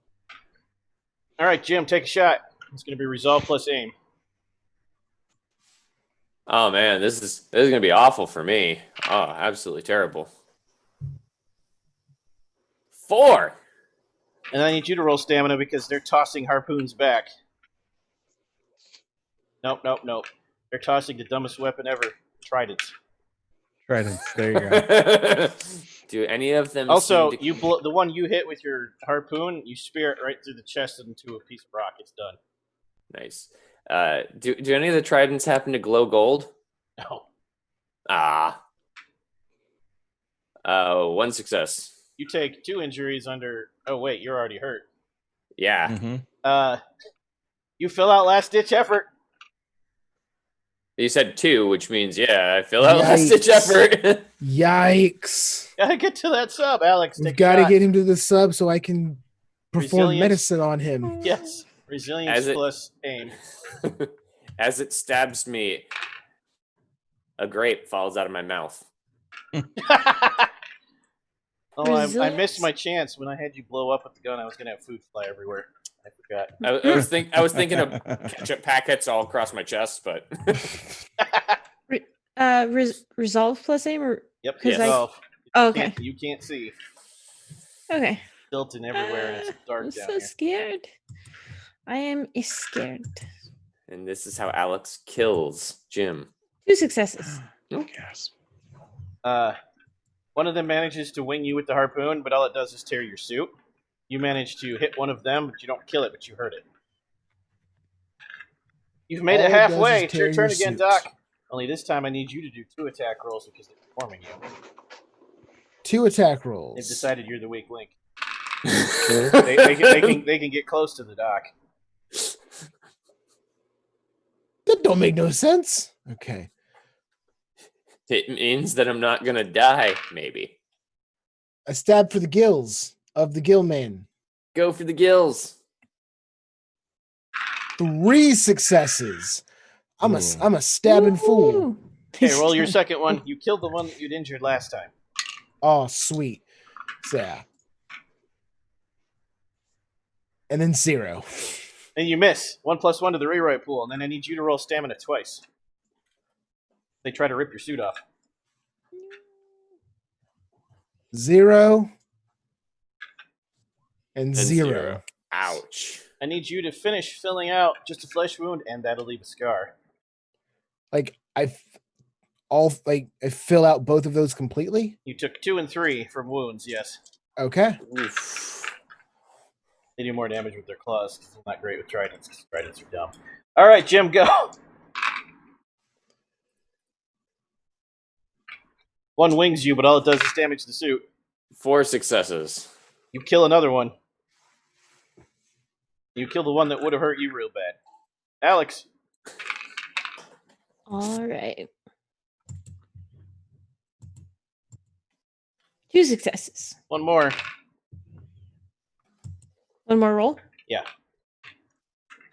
All right, Jim, take a shot. It's going to be resolve plus aim.
Oh man, this is going to be awful for me. Oh, absolutely terrible. 4.
And I need you to roll stamina because they're tossing harpoons back. Nope. They're tossing the dumbest weapon ever, tridents.
Tridents. There you go.
Do any of them?
Also, the one you hit with your harpoon, you spear it right through the chest into a piece of rock. It's done.
Nice. Do any of the tridents happen to glow gold?
No.
One success.
You take 2 injuries under. Oh wait, you're already hurt.
Yeah.
Mm-hmm.
You fill out last ditch effort.
You said 2, which means I fill out last ditch effort.
Yikes!
Gotta get to that sub, Alex.
We've got to get him to the sub so I can perform medicine on him.
Yes, resilience plus aim.
As it stabs me, a grape falls out of my mouth.
Oh, I missed my chance when I had you blow up with the gun. I was gonna have food fly everywhere. I forgot.
I was thinking of ketchup packets all across my chest, but
resolve plus aim or
yep, resolve.
Okay,
you can't see.
Okay.
Tilting everywhere and it's dark
I'm
down
so
here.
scared. I am scared.
And this is how Alex kills Jim.
2 successes.
Yes.
One of them manages to wing you with the harpoon, but all it does is tear your suit. You manage to hit one of them, but you don't kill it, but you hurt it. You've made it halfway. It's your turn again, Doc. Only this time I need you to do 2 attack rolls because they're forming you.
2 attack rolls.
They've decided you're the weak link. they can get close to the Doc.
That don't make no sense. Okay.
It means that I'm not gonna die, maybe.
I stab for the gills of the gill man.
Go for the gills.
3 successes. I'm a stabbing fool.
Okay, roll your second one. You killed the one that you'd injured last time.
Oh, sweet. Yeah. And then 0.
And you miss. 1 + 1 to the rewrite pool, and then I need you to roll stamina twice. They try to rip your suit off.
0 and 0.
Ouch.
I need you to finish filling out just a flesh wound, and that'll leave a scar.
Like I fill out both of those completely.
You took 2 and 3 from wounds. Yes.
Okay.
Oof.
They do more damage with their claws. Because they're not great with tridents. Because tridents are dumb. All right, Jim, go. 1 wings you, but all it does is damage the suit.
4 successes.
You kill another one. You kill the one that would have hurt you real bad. Alex.
All right. 2 successes.
1 more.
1 more roll?
Yeah.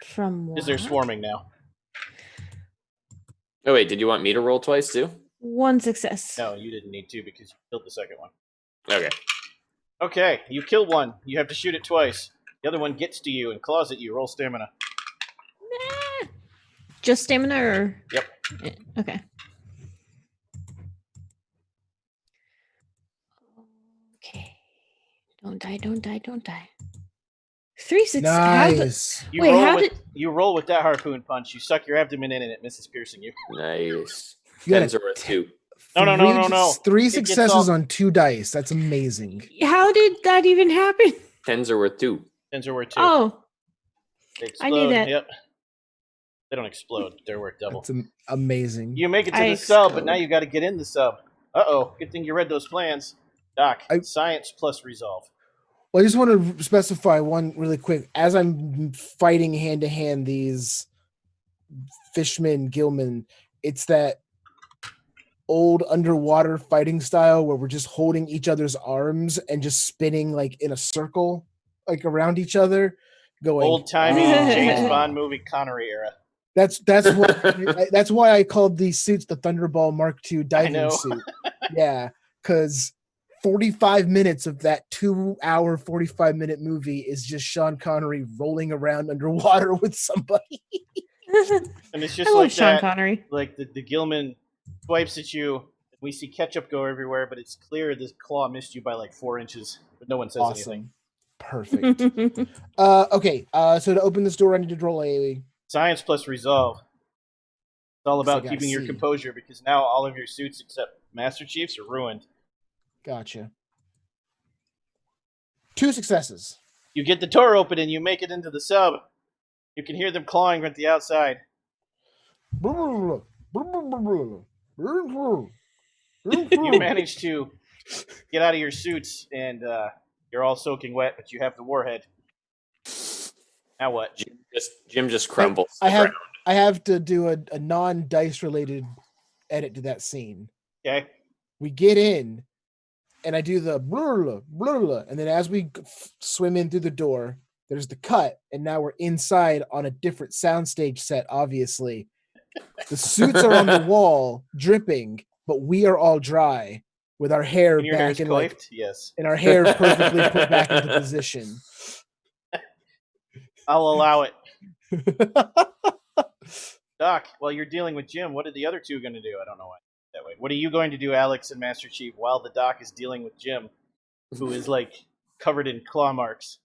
From what?
Because they're swarming now.
Oh wait, did you want me to roll twice too?
1 success.
No, you didn't need to because you killed the second one.
Okay.
Okay, you kill one. You have to shoot it twice. The other one gets to you and claws at you. Roll stamina.
Nah. Just stamina or?
Yep.
Okay. Okay. Don't die, don't die, don't die. 3 success.
Nice.
You
Wait,
roll
how
with,
did-
You roll with that harpoon punch. You suck your abdomen in and it misses piercing you.
Nice.
You got
Tens
a
are worth 2.
No.
Three
It gets
successes
all-
on 2 dice. That's amazing.
How did that even happen?
10s are worth 2.
Tens are worth 2.
Oh,
They explode.
I knew that.
Yep. They don't explode. They're worth double.
That's amazing.
You make it to
I
the sub, but
explode.
now you got to get in the sub. Uh-oh. Good thing you read those plans. Doc, science plus resolve.
Well, I just want to specify one really quick. As I'm fighting hand to hand these fishmen, gillmen, it's that old underwater fighting style where we're just holding each other's arms and just spinning like in a circle, like around each other, going
Old-timey
"Ah."
James Bond movie Connery era.
That's why I called these suits the Thunderball Mark II
know.
diving suit. Yeah, because 45 minutes of that 2-hour, 45-minute movie is just Sean Connery rolling around underwater with somebody.
And it's
I
just
love
like
Sean
that.
Connery.
Like the Gilman swipes at you. We see ketchup go everywhere, but it's clear this claw missed you by like 4 inches. But no one says anything.
Perfect. Okay, so to open this door, I need to roll a.
Science plus resolve. It's all
Looks like
about
I
keeping your
see.
composure because now all of your suits except Master Chief's are ruined.
Gotcha. 2 successes.
You get the door open and you make it into the sub. You can hear them clawing at the outside. You manage to get out of your suits and you're all soaking wet, but you have the warhead. Now what?
Jim just crumbles.
I have to do a non-dice related edit to that scene.
Okay.
We get in, and I do the blah, blah, blah, and then as we swim in through the door, there's the cut, and now we're inside on a different soundstage set, obviously. The suits are on the wall, dripping, but we are all dry with our hair
And your
back
hair's
in
coiffed? Yes.
and our hair perfectly put back into position.
I'll allow it. Doc, while you're dealing with Jim, what are the other two going to do? I don't know why that way. What are you going to do, Alex and Master Chief, while the Doc is dealing with Jim, who is like covered in claw marks?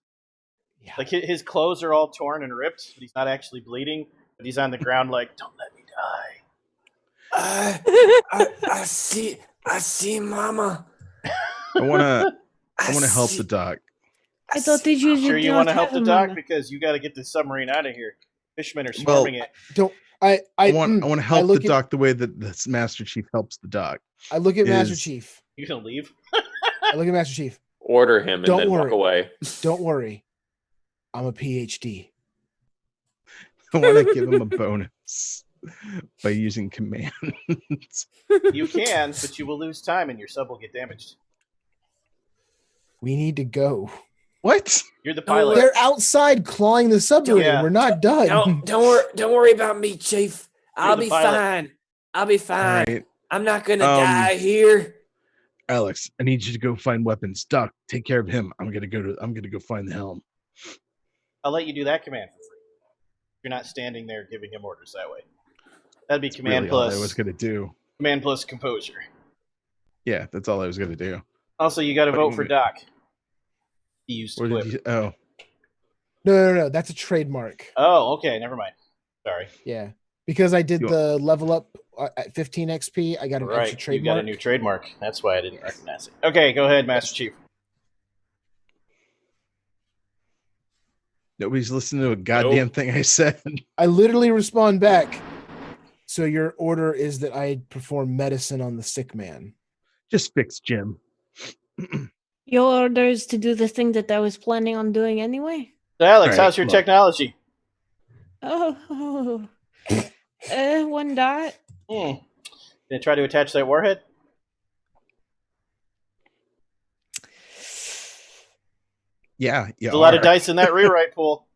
Yeah.
Like his clothes are all torn and ripped, but he's not actually bleeding. But he's on the ground like, don't let me die.
I see, Mama.
I want to help the Doc.
I thought that you
Sure
did
you
not
want to help
have
the
a
Doc?
mama.
Because you got to get this submarine out of here. Fishmen are swarming it.
I
want to help the
look at-
Doc the way that the Master Chief helps the Doc.
I look at Master
is-
Chief.
You gonna leave?
I look at Master Chief.
Order him and
Don't
then
worry.
walk away.
Don't worry. I'm a PhD.
I want to give him a bonus by using commands.
You can, but you will lose time and your sub will get damaged.
We need to go.
What?
You're the pilot.
They're outside clawing the submarine.
Yeah.
We're not done.
Don't worry about me, Chief. I'll
the
be
pilot.
fine. I'll be
All
fine.
right,
I'm not gonna
Um,
die here.
Alex, I need you to go find weapons. Doc, take care of him. I'm gonna go find the helm.
I'll let you do that command for free. You're not standing there giving him orders that way. That'd be command
Really all
plus
I was gonna do.
command plus composure.
Yeah, that's all I was gonna do.
Also, you got to
What
vote
do
for
you-
Doc. He used
Or
to
did
clip.
you? Oh,
No. That's a trademark.
Oh, okay. Never mind. Sorry.
Yeah. Because I did
You-
the level up at 15 XP, I got an extra
Right. You
trademark.
got a new trademark. That's why I didn't recognize it. Okay, go ahead, Master Chief.
nobody's listening to a goddamn thing I said.
I literally respond back. So your order is that I perform medicine on the sick man.
Just fix Jim.
Your orders to do the thing that I was planning on doing anyway?
So, Alex,
All right,
how's your
come on.
technology?
Oh. 1 dot.
Gonna try to attach that warhead?
Yeah,
There's a lot of dice in that rewrite pool.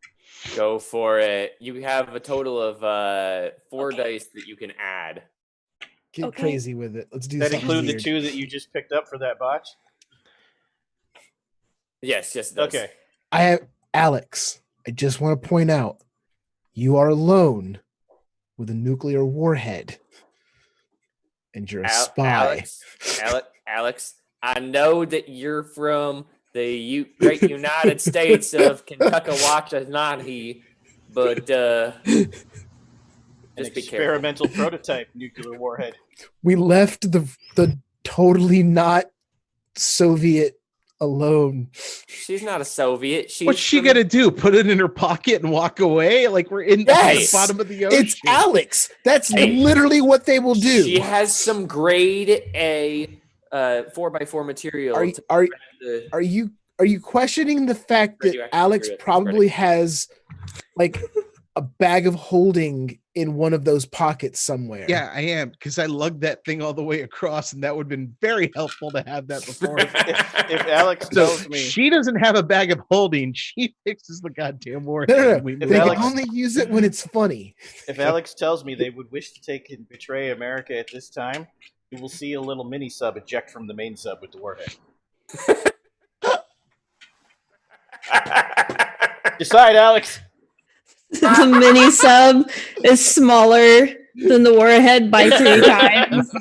Go for it. You have a total of 4 dice that you can add.
Get crazy with it. Let's do
That
something
include
weird.
the 2 that you just picked up for that botch?
Yes, it does.
Okay.
I have Alex. I just want to point out, you are alone with a nuclear warhead, and you're a spy.
Alex, I know that you're from the great United States of Kentucky, Washington, but just
An
be careful.
experimental prototype nuclear warhead.
We left the totally not Soviet alone.
She's not a Soviet.
What's she gonna do? Put it in her pocket and walk away? Like we're in the bottom of the ocean.
It's Alex. That's literally what they will do.
She has some grade A 4x4 material.
Are you questioning the fact that Alex probably has like a bag of holding in one of those pockets somewhere?
Yeah, I am, because I lugged that thing all the way across, and that would have been very helpful to have that before.
If Alex tells me
she doesn't have a bag of holding, she fixes the goddamn war.
No.
If
They
Alex-
can only use it when it's funny.
If Alex tells me they would wish to take and betray America at this time, you will see a little mini sub eject from the main sub with the warhead. Decide, Alex.
The mini sub is smaller than the warhead by 3 times.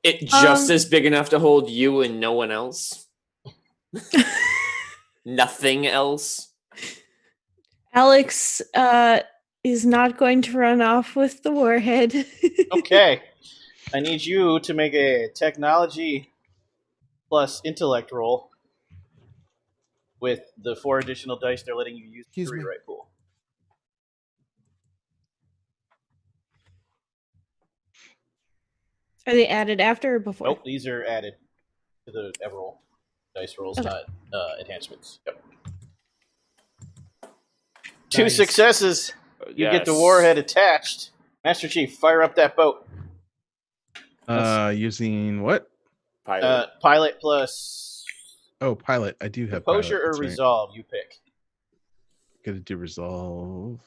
It just is big enough to hold you and no one else. Nothing else.
Alex is not going to run off with the warhead.
Okay. I need you to make a technology plus intellect roll with the 4 additional dice they're letting you use the rewrite pool.
Are they added after or before?
Nope, these are added to the roll. Dice rolls,
Okay.
not enhancements. Yep. 2 successes. You get the warhead attached. Master Chief, fire up that boat.
Using what?
Pilot plus.
Oh, pilot. I do have
Composure
pilot.
or
That's right.
resolve. You pick.
Gotta do resolve.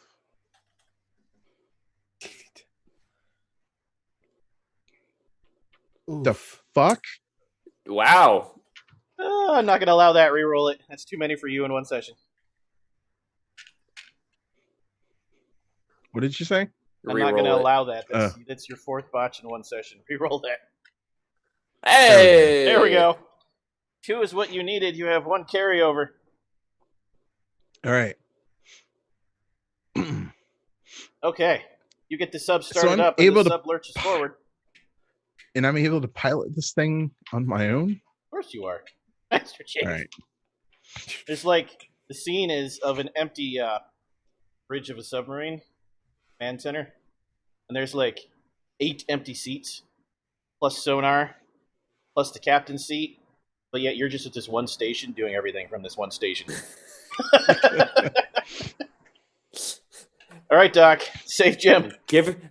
The fuck?
Wow.
I'm not gonna allow that. Reroll it. That's too many for you in one session.
What did you say?
I'm not gonna allow that. That's your 4th botch in one session. Reroll that.
Hey!
There we go. 2 is what you needed. You have 1 carryover.
All right.
Okay. You get the sub started
I'm
up and
able
the
to-
sub lurches forward.
And I'm able to pilot this thing on my own?
Of course you are. Master Chief.
All right.
There's like, the scene is of an empty bridge of a submarine, command center. And there's like 8 empty seats, plus sonar, plus the captain's seat. But yet you're just at this one station doing everything from this one station. All right, Doc. Save Jim.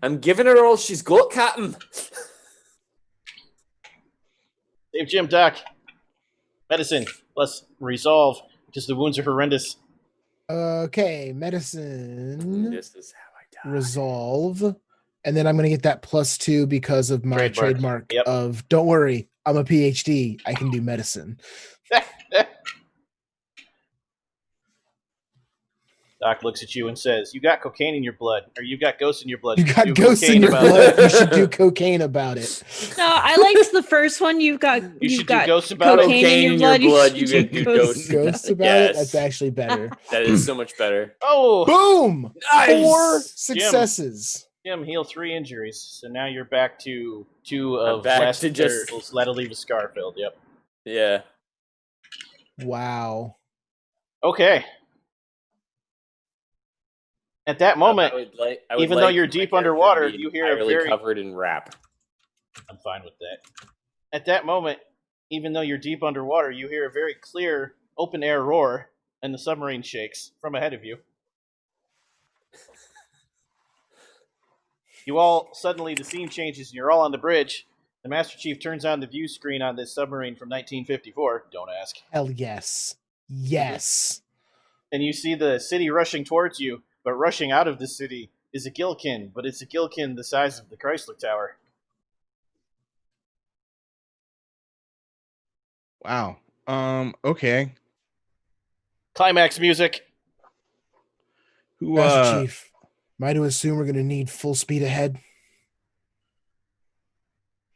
I'm giving her all she's got, Captain.
Save Jim, Doc. Medicine plus resolve because the wounds are horrendous.
Okay, medicine.
This is how I die.
Resolve. And then I'm going to get that +2 because of my trademark
Yep.
of, don't worry, I'm a PhD. I can do medicine.
Doc looks at you and says, "You got cocaine in your blood, or you got ghosts in your blood.
You
should
got
do
ghosts
cocaine
in your
about
blood.
it."
You should do cocaine about it.
No, I liked the first one. You've got
should do ghosts about it.
cocaine in your blood. You should do
ghosts
Ghosts about
Yes.
it? That's actually better.
That is so much better.
Oh,
Boom!
Nice!
4 successes.
Jim, heal 3 injuries, so now you're back to 2 of
back
last.
to just-
That'll leave a scar filled. Yep.
Yeah.
Wow.
Okay. At that moment,
I would
even though
like
you're
my
deep
character
underwater,
to be
you hear a
entirely
very.
covered in wrap.
I'm fine with that. At that moment, even though you're deep underwater, you hear a very clear open air roar, and the submarine shakes from ahead of you. You all suddenly the scene changes, and you're all on the bridge. The Master Chief turns on the view screen on this submarine from 1954. Don't ask.
Hell yes. Yes.
and you see the city rushing towards you, but rushing out of the city is a Gilkin, but it's a Gilkin the size of the Chrysler Tower.
Wow. Okay.
Climax music.
Who?
Master Chief, am I to assume we're going to need full speed ahead?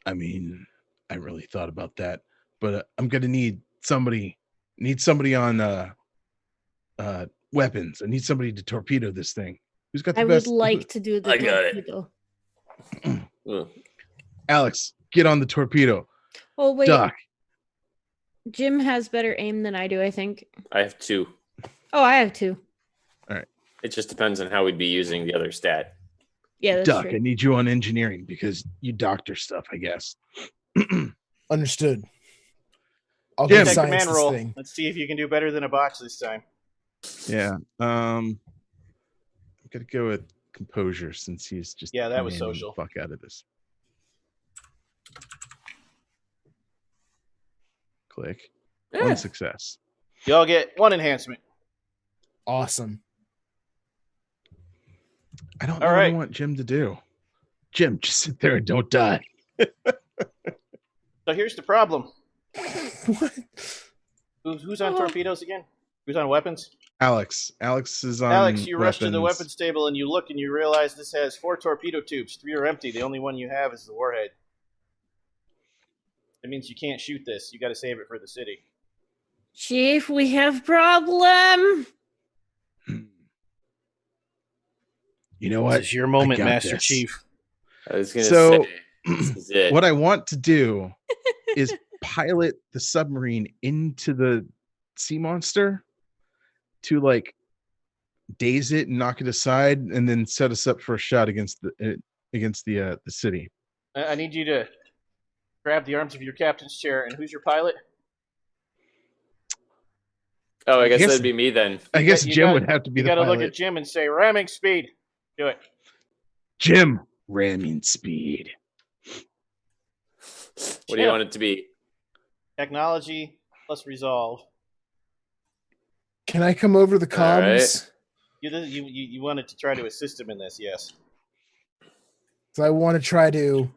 I mean, I really thought about that, but I'm gonna need somebody. Need somebody on weapons. I need somebody to torpedo this thing. Who's got the
I
best?
would like to do the
I got it.
torpedo.
Alex, get on the torpedo.
Oh wait,
Doc,
Jim has better aim than I do, I think.
I have 2.
Oh, I have 2.
It just depends on how we'd be using the other stat.
Yeah, that's
Doc,
true.
I need you on engineering because you doctor stuff, I guess.
Understood. I'll
Jim.
get
Take
science
command
this
roll.
thing.
Let's see if you can do better than a botch this time.
Yeah. I'm gonna go with composure since he's just
Yeah, that was
commanding
social.
the fuck out of this. Click.
Yeah.
1 success.
You all get 1 enhancement.
Awesome.
I don't know
All
what I
right.
want Jim to do. Jim, just sit there and don't die.
So here's the problem.
What?
Who's on torpedoes again? Who's on weapons?
Alex is on
Alex, you rush to the
weapons.
weapons table and you look and you realize this has 4 torpedo tubes. 3 are empty. The only one you have is the warhead. That means you can't shoot this. You got to save it for the city.
Chief, we have problem.
You know what?
This is your moment,
I got
Master
this.
Chief.
I was going to
So,
say, this is it.
what I want to do is pilot the submarine into the sea monster to like daze it and knock it aside, and then set us up for a shot against the city.
I need you to grab the arms of your captain's chair. And who's your pilot?
Oh, I guess
Yes.
that'd be me then.
I guess
You
Jim
got-
would have to be
You
the
got to
pilot.
look at Jim and say, ramming speed. Do it.
Jim, ramming speed.
What do you want it to be?
Technology plus resolve.
Can I come over the
All right.
comms?
You wanted to try to assist him in this, yes.
So I want to try to.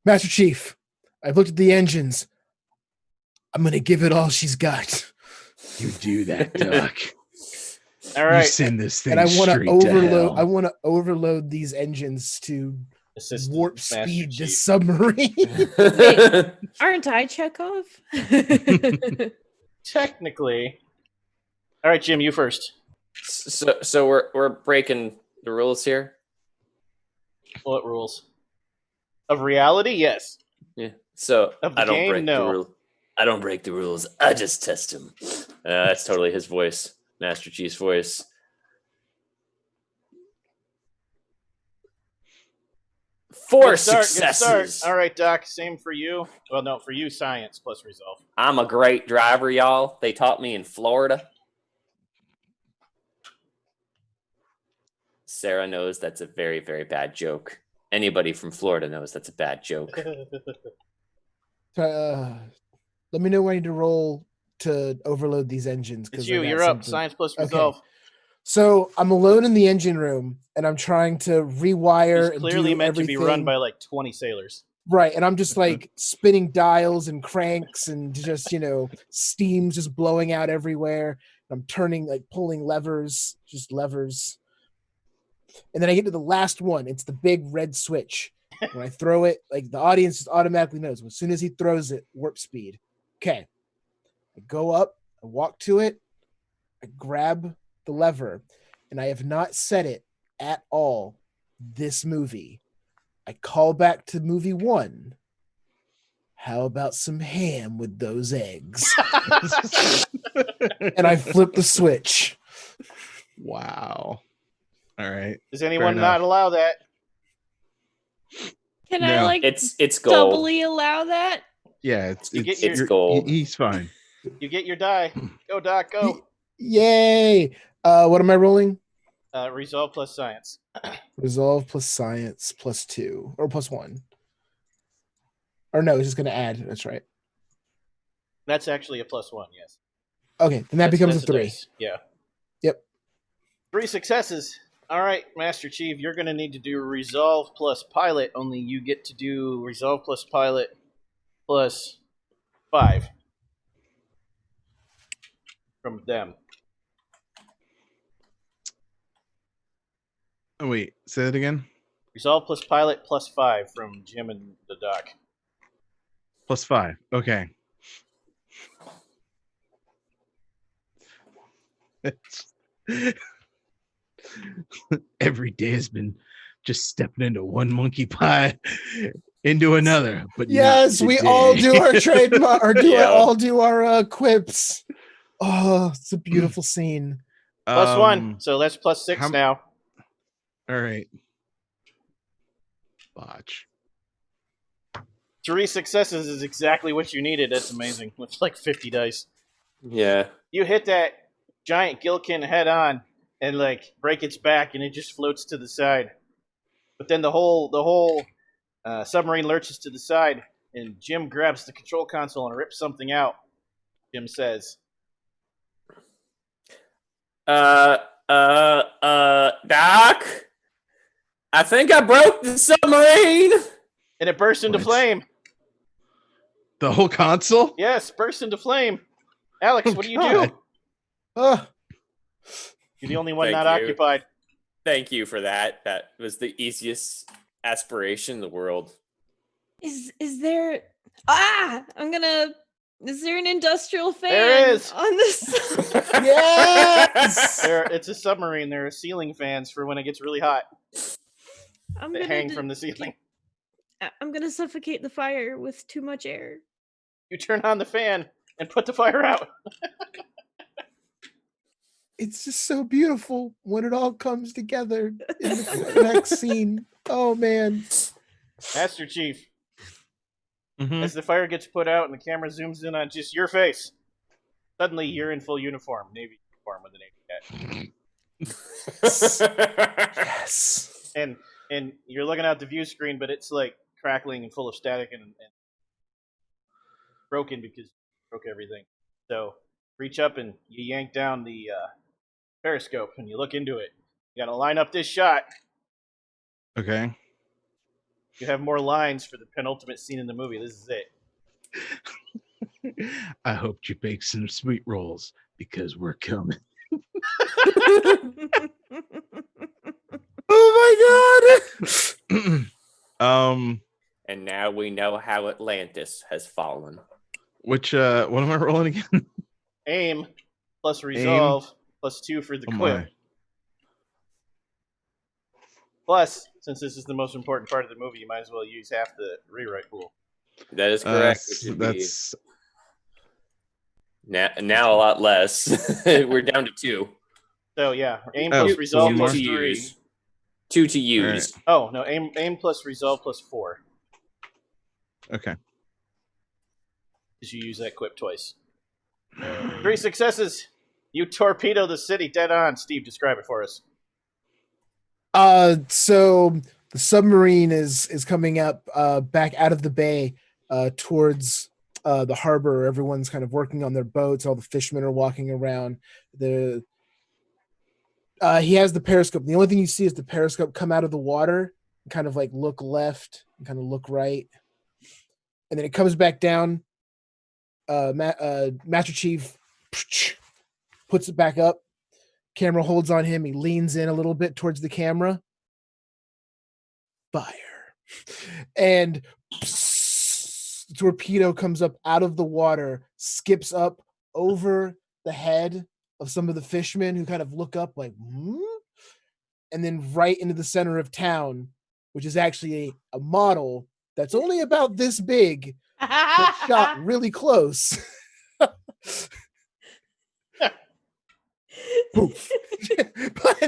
Master Chief, I've looked at the engines. I'm going to give it all she's got.
You do that, Doc.
All
You
right.
send this thing
And I want to
straight to
overload.
hell.
I want to overload these engines to
Assist
warp
Master
speed
Chief.
this submarine.
Aren't I Chekhov?
Technically. All right, Jim, you first.
So we're breaking the rules here.
What rules? Of reality? Yes.
Yeah. So
Of the
I don't
game?
break
No.
the rule. I don't break the rules. I just test them. That's totally his voice, Master Chief's voice. Four
Good start,
successes.
Good start. All right, Doc, same for you. Well, no, for you, science plus resolve.
I'm a great driver, y'all. They taught me in Florida. Sarah knows that's a very, very bad joke. Anybody from Florida knows that's a bad joke.
Let me know when I need to roll to overload these engines.
It's
I
you.
got
You're up.
something.
Science plus
Okay.
resolve.
So I'm alone in the engine room, and I'm trying to rewire
It's
and
clearly
do
meant
everything.
to be run by like 20 sailors.
Right, and I'm just like spinning dials and cranks and just steam's just blowing out everywhere. I'm turning, like pulling levers, just levers. And then I get to the last one. It's the big red switch. When I throw it, like the audience just automatically knows. As soon as he throws it, warp speed. Okay. I go up, I walk to it, I grab the lever, and I have not said it at all this movie. I call back to movie 1. How about some ham with those eggs? And I flip the switch.
Wow. All right.
Does anyone
enough.
not allow that?
Can
No.
I like
It's gold.
doubly allow that?
Yeah,
You get
It's
your-
gold.
He's fine.
You get your die. Go, Doc, go.
Yay! What am I rolling?
Resolve plus science.
Resolve plus science plus 2 or plus 1. Or no, it's just going to add. That's right.
That's actually a plus 1, yes.
Okay, then that becomes a 3.
dice. Yeah.
Yep.
3 successes. All right, Master Chief, you're going to need to do Resolve plus Pilot, only you get to do Resolve plus Pilot plus 5 from them.
Oh, wait. Say that again.
Resolve plus Pilot plus 5 from Jim and the Doc.
Plus 5. Okay. Every day has been just stepping into one monkey pie into another, but
yes, we all do our trademark, or all do our quips. Oh, it's a beautiful scene.
Plus 1, so that's plus 6 now.
All right. Botch.
3 successes is exactly what you needed. That's amazing. It's like 50 dice.
Yeah.
You hit that giant gilkin head on and like break its back, and it just floats to the side. But then the whole submarine lurches to the side, and Jim grabs the control console and rips something out. Jim says,
Doc, I think I broke the submarine.
and it bursts into flame.
The whole console?
Yes, bursts into flame. Alex, what do you do? You're the only one not occupied.
Thank you for that. That was the easiest aspiration in the world.
Is there is there an industrial fan
There is.
on this?
Yes.
It's a submarine. There are ceiling fans for when it gets really hot. That hang from the ceiling.
I'm gonna suffocate the fire with too much air.
You turn on the fan and put the fire out.
It's just so beautiful when it all comes together in the next scene. Oh man.
Master Chief,
Mm-hmm.
as the fire gets put out and the camera zooms in on just your face, suddenly you're in full uniform, Navy uniform with a Navy hat.
Yes.
And you're looking out the view screen, but it's like crackling and full of static and broken because you broke everything. So reach up and you yank down the periscope and you look into it. You gotta line up this shot.
Okay.
You have more lines for the penultimate scene in the movie. This is it.
I hope you bake some sweet rolls because we're coming.
Oh my
god.
And now we know how Atlantis has fallen.
Which what am I rolling again?
Aim plus resolve plus 2 for the quip. Plus, since this is the most important part of the movie, you might as well use half the rewrite pool.
That is correct.
That's
now a lot less. We're down to 2.
So yeah, aim plus resolve plus 3.
Use. 2 to use.
Right. Oh no, aim plus resolve plus 4.
Okay.
Because you use that quip twice. 3 successes. You torpedo the city dead on. Steve, describe it for us.
So the submarine is coming up back out of the bay towards the harbor. Everyone's kind of working on their boats. All the fishermen are walking around. He has the periscope. The only thing you see is the periscope come out of the water and kind of like look left and kind of look right. And then it comes back down. Master Chief puts it back up. Camera holds on him. He leans in a little bit towards the camera. Fire. And the torpedo comes up out of the water, skips up over the head of some of the fishermen who kind of look up like, and then right into the center of town, which is actually a model that's only about this big, but shot really close. Poof. But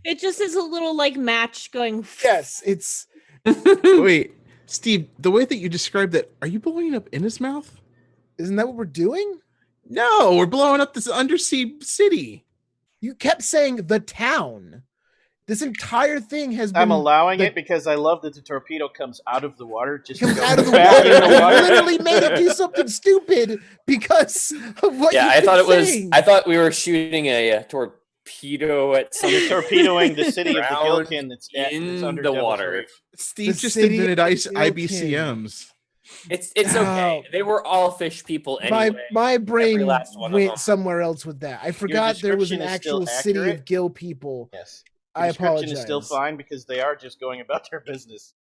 it just is a little like match going.
Yes, it's.
Wait, Steve, the way that you described that, are you blowing up in his mouth?
Isn't that what we're doing?
No, we're blowing up this undersea city.
You kept saying the town. This entire thing has been.
I'm allowing it because I love that the torpedo comes out of the water. Just
comes
goes
out of the
back
water.
in the
You
water.
literally made it do something stupid because of what
Yeah,
you've
I
been
thought it was.
saying.
I thought we were shooting a torpedo at some.
You're torpedoing the city of the
Drowned
Gilkin that's
in
under
the
Devil's
water.
Reef.
Steve
The
just
city
invented
of Gilkin.
IBCMs.
It's okay.
Oh.
They were all fish people anyway.
My brain
last one of
went
them.
somewhere else with that. I forgot there was an
description is still
actual city
accurate?
of Gill people.
Yes.
I
description
apologize.
is still fine because they are just going about their business.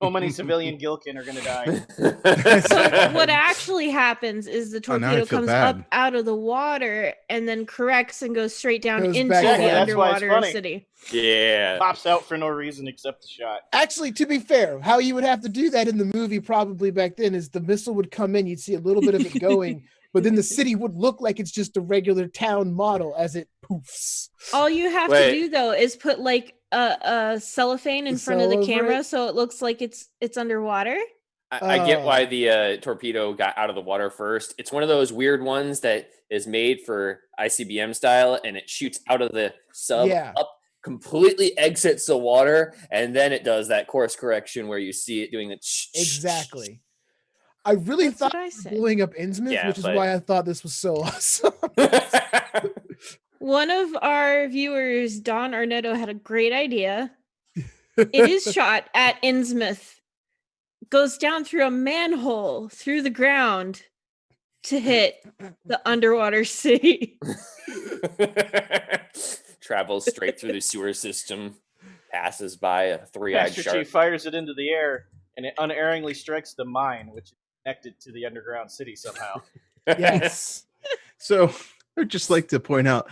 So many civilian Gilkin are going to die.
So what actually happens is the
Oh, now I
torpedo
feel
comes
bad.
up out of the water and then corrects and goes straight down
Goes
into
back
the
down.
That's why it's
underwater
funny.
city.
Yeah.
Pops out for no reason except the shot.
Actually, to be fair, how you would have to do that in the movie probably back then is the missile would come in, you'd see a little bit of it going, but then the city would look like it's just a regular town model as it poofs.
All you have
Wait.
to do though is put like a cellophane in
The
front of
cell
the
over
camera
it?
so it looks like it's underwater.
I get why the torpedo got out of the water first. It's one of those weird ones that is made for ICBM style, and it shoots out of the sub
Yeah.
up, completely exits the water, and then it does that course correction where you see it doing the
Exactly. I really
That's
thought
what I
we were
said.
blowing up Innsmouth,
Yeah,
which is
but-
why I thought this was so awesome.
One of our viewers, Don Arnetto, had a great idea. It is shot at Innsmouth, goes down through a manhole through the ground to hit the underwater city.
Travels straight through the sewer system, passes by a three-eyed
Master
shark.
Chief fires it into the air, and it unerringly strikes the mine, which is connected to the underground city somehow.
Yes.
So I'd just like to point out,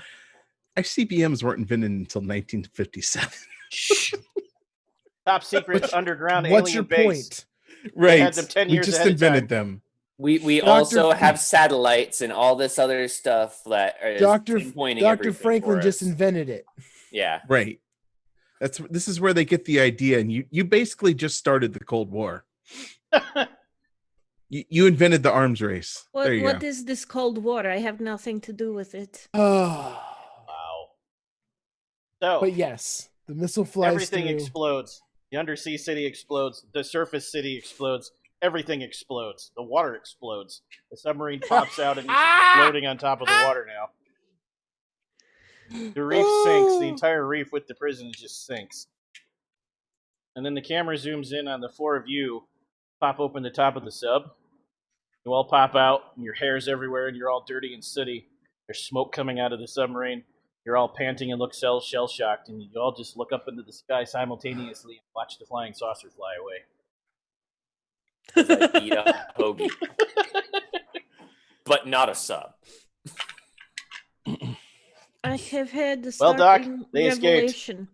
ICBMs weren't invented until 1957.
Top secret underground
What's
alien
your
base.
point?
Right.
had them 10
We
years
just
ahead of
invented
time.
them.
We
Dr.
also
F-
have satellites and all this other stuff that is pinpointing
Dr.
everything
Franklin
for
just
us.
invented it.
Yeah.
Right. This is where they get the idea, and you basically just started the Cold War. You invented the arms race. There you
What
go.
is this Cold War? I have nothing to do with it.
Oh.
Wow. So,
But yes, the missile flies
everything
through.
explodes. The undersea city explodes. The surface city explodes. Everything explodes. The water explodes. The submarine pops out and it's floating on top of the water now. The reef sinks. The entire reef with the prisons just sinks. And then the camera zooms in on the four of you. Pop open the top of the sub. You all pop out, and your hair's everywhere, and you're all dirty and sooty. There's smoke coming out of the submarine. You're all panting and look shell-shocked, and you all just look up into the sky simultaneously and watch the flying saucer fly away.
As I beat up Hoagie. But not a sub.
I have had the
Well, Doc,
startling
they escaped.
revelation.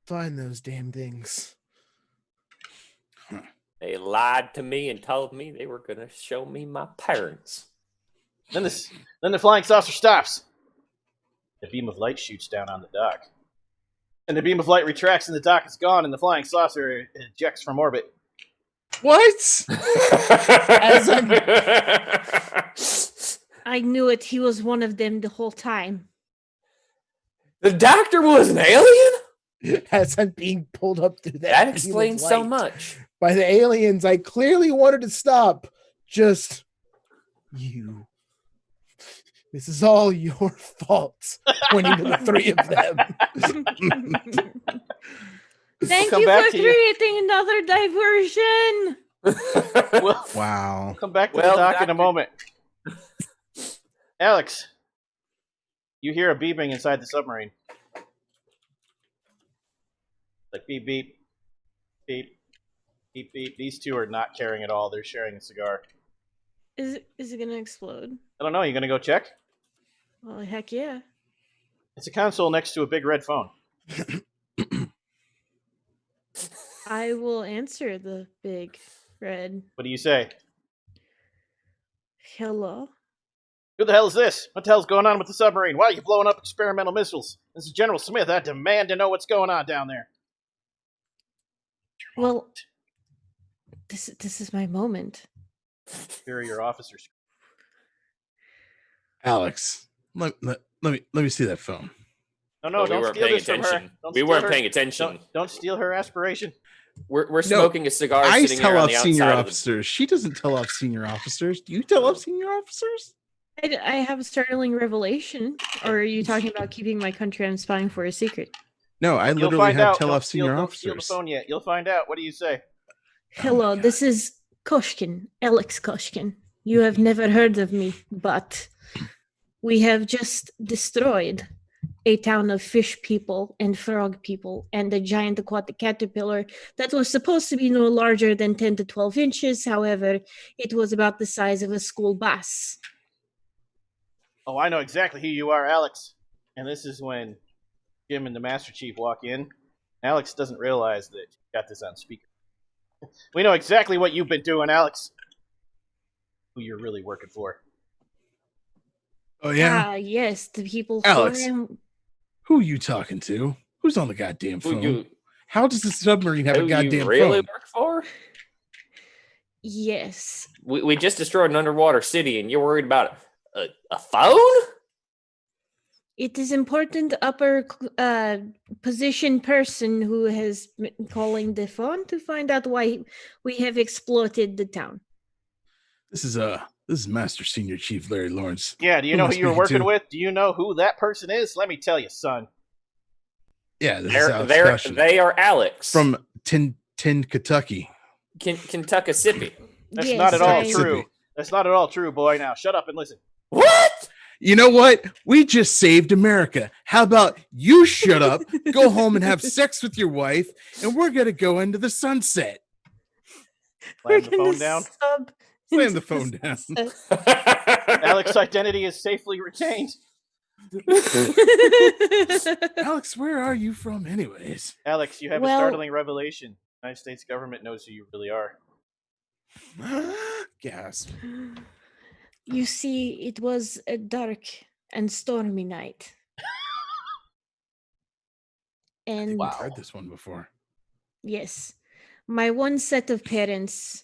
Find those damn things.
They lied to me and told me they were going to show me my parents.
Then the flying saucer stops. The beam of light shoots down on the dock. And the beam of light retracts, and the dock is gone, and the flying saucer ejects from orbit.
What?
I knew it. He was one of them the whole time.
The doctor was an alien?
As I'm being pulled up through that.
That
beam of
explains so
light
much.
by the aliens I clearly wanted to stop. Just you. This is all your fault. Pointing to the three of them.
Thank
come
you
back
for
to you.
creating another diversion.
We'll
Wow.
come back to
Well,
the dock in a
Doctor-
moment. Alex, you hear a beeping inside the submarine. Like beep, beep, beep, beep, beep. These two are not caring at all. They're sharing a cigar.
Is it gonna explode?
I don't know. You gonna go check?
Well, heck yeah.
It's a console next to a big red phone.
I will answer the big red
What do you say?
hello.
Who the hell is this? What the hell's going on with the submarine? Why are you blowing up experimental missiles? This is General Smith. I demand to know what's going on down there.
Well, this is my moment.
Superior officers.
Alex, let me see that phone.
No,
But we
don't
weren't
steal
paying
this from her.
attention.
Don't
We
steal
weren't
her-
paying attention.
Don't steal her aspiration.
We're smoking a cigar
I
sitting here
tell
on
off
the
senior
outside of the.
officers. She doesn't tell off senior officers. Do you tell off senior officers?
I have a startling revelation. Or are you talking about keeping my country I'm spying for a secret?
No, I
You'll
literally
find
have
out.
tell
Don't
off
steal,
senior
don't steal the
officers.
phone yet. You'll find out. What do you say?
Hello,
God.
this is Koshkin, Alex Koshkin. You have never heard of me, but we have just destroyed a town of fish people and frog people and a giant aquatic caterpillar that was supposed to be no larger than 10 to 12 inches. However, it was about the size of a school bus.
Oh, I know exactly who you are, Alex. And this is when Jim and the Master Chief walk in. Alex doesn't realize that you got this on speaker. We know exactly what you've been doing, Alex. Who you're really working for.
Oh yeah.
Ah, yes, the people
Alex.
for
Who are you talking to? Who's on the goddamn phone?
Who
How does the submarine have a
you
goddamn
really
phone?
work for?
Yes.
We just destroyed an underwater city, and you're worried about a phone?
It is important upper position person who has been calling the phone to find out why we have exploited the town.
This is Master Senior Chief Larry Lawrence.
Yeah, do you
Who
know
am I
who you're
speaking
working
to?
with? Do you know who that person is? Let me tell you, son.
Yeah, this is Alex Caution
They are Alex
from Tin Kentucky.
Kentucky Sippy.
That's
Yes,
not at all
I-
true. That's not at all true, boy. Now, shut up and listen.
What?
You know what? We just saved America. How about you shut up, go home and have sex with your wife, and we're gonna go into the sunset.
Slam the phone down.
Slam the phone down.
Alex's identity is safely retained.
Alex, where are you from, anyways?
Alex, you have
Well-
a startling revelation. The United States government knows who you really are.
Gasp.
You see, it was a dark and stormy night. And
I've heard this one before.
yes, my one set of parents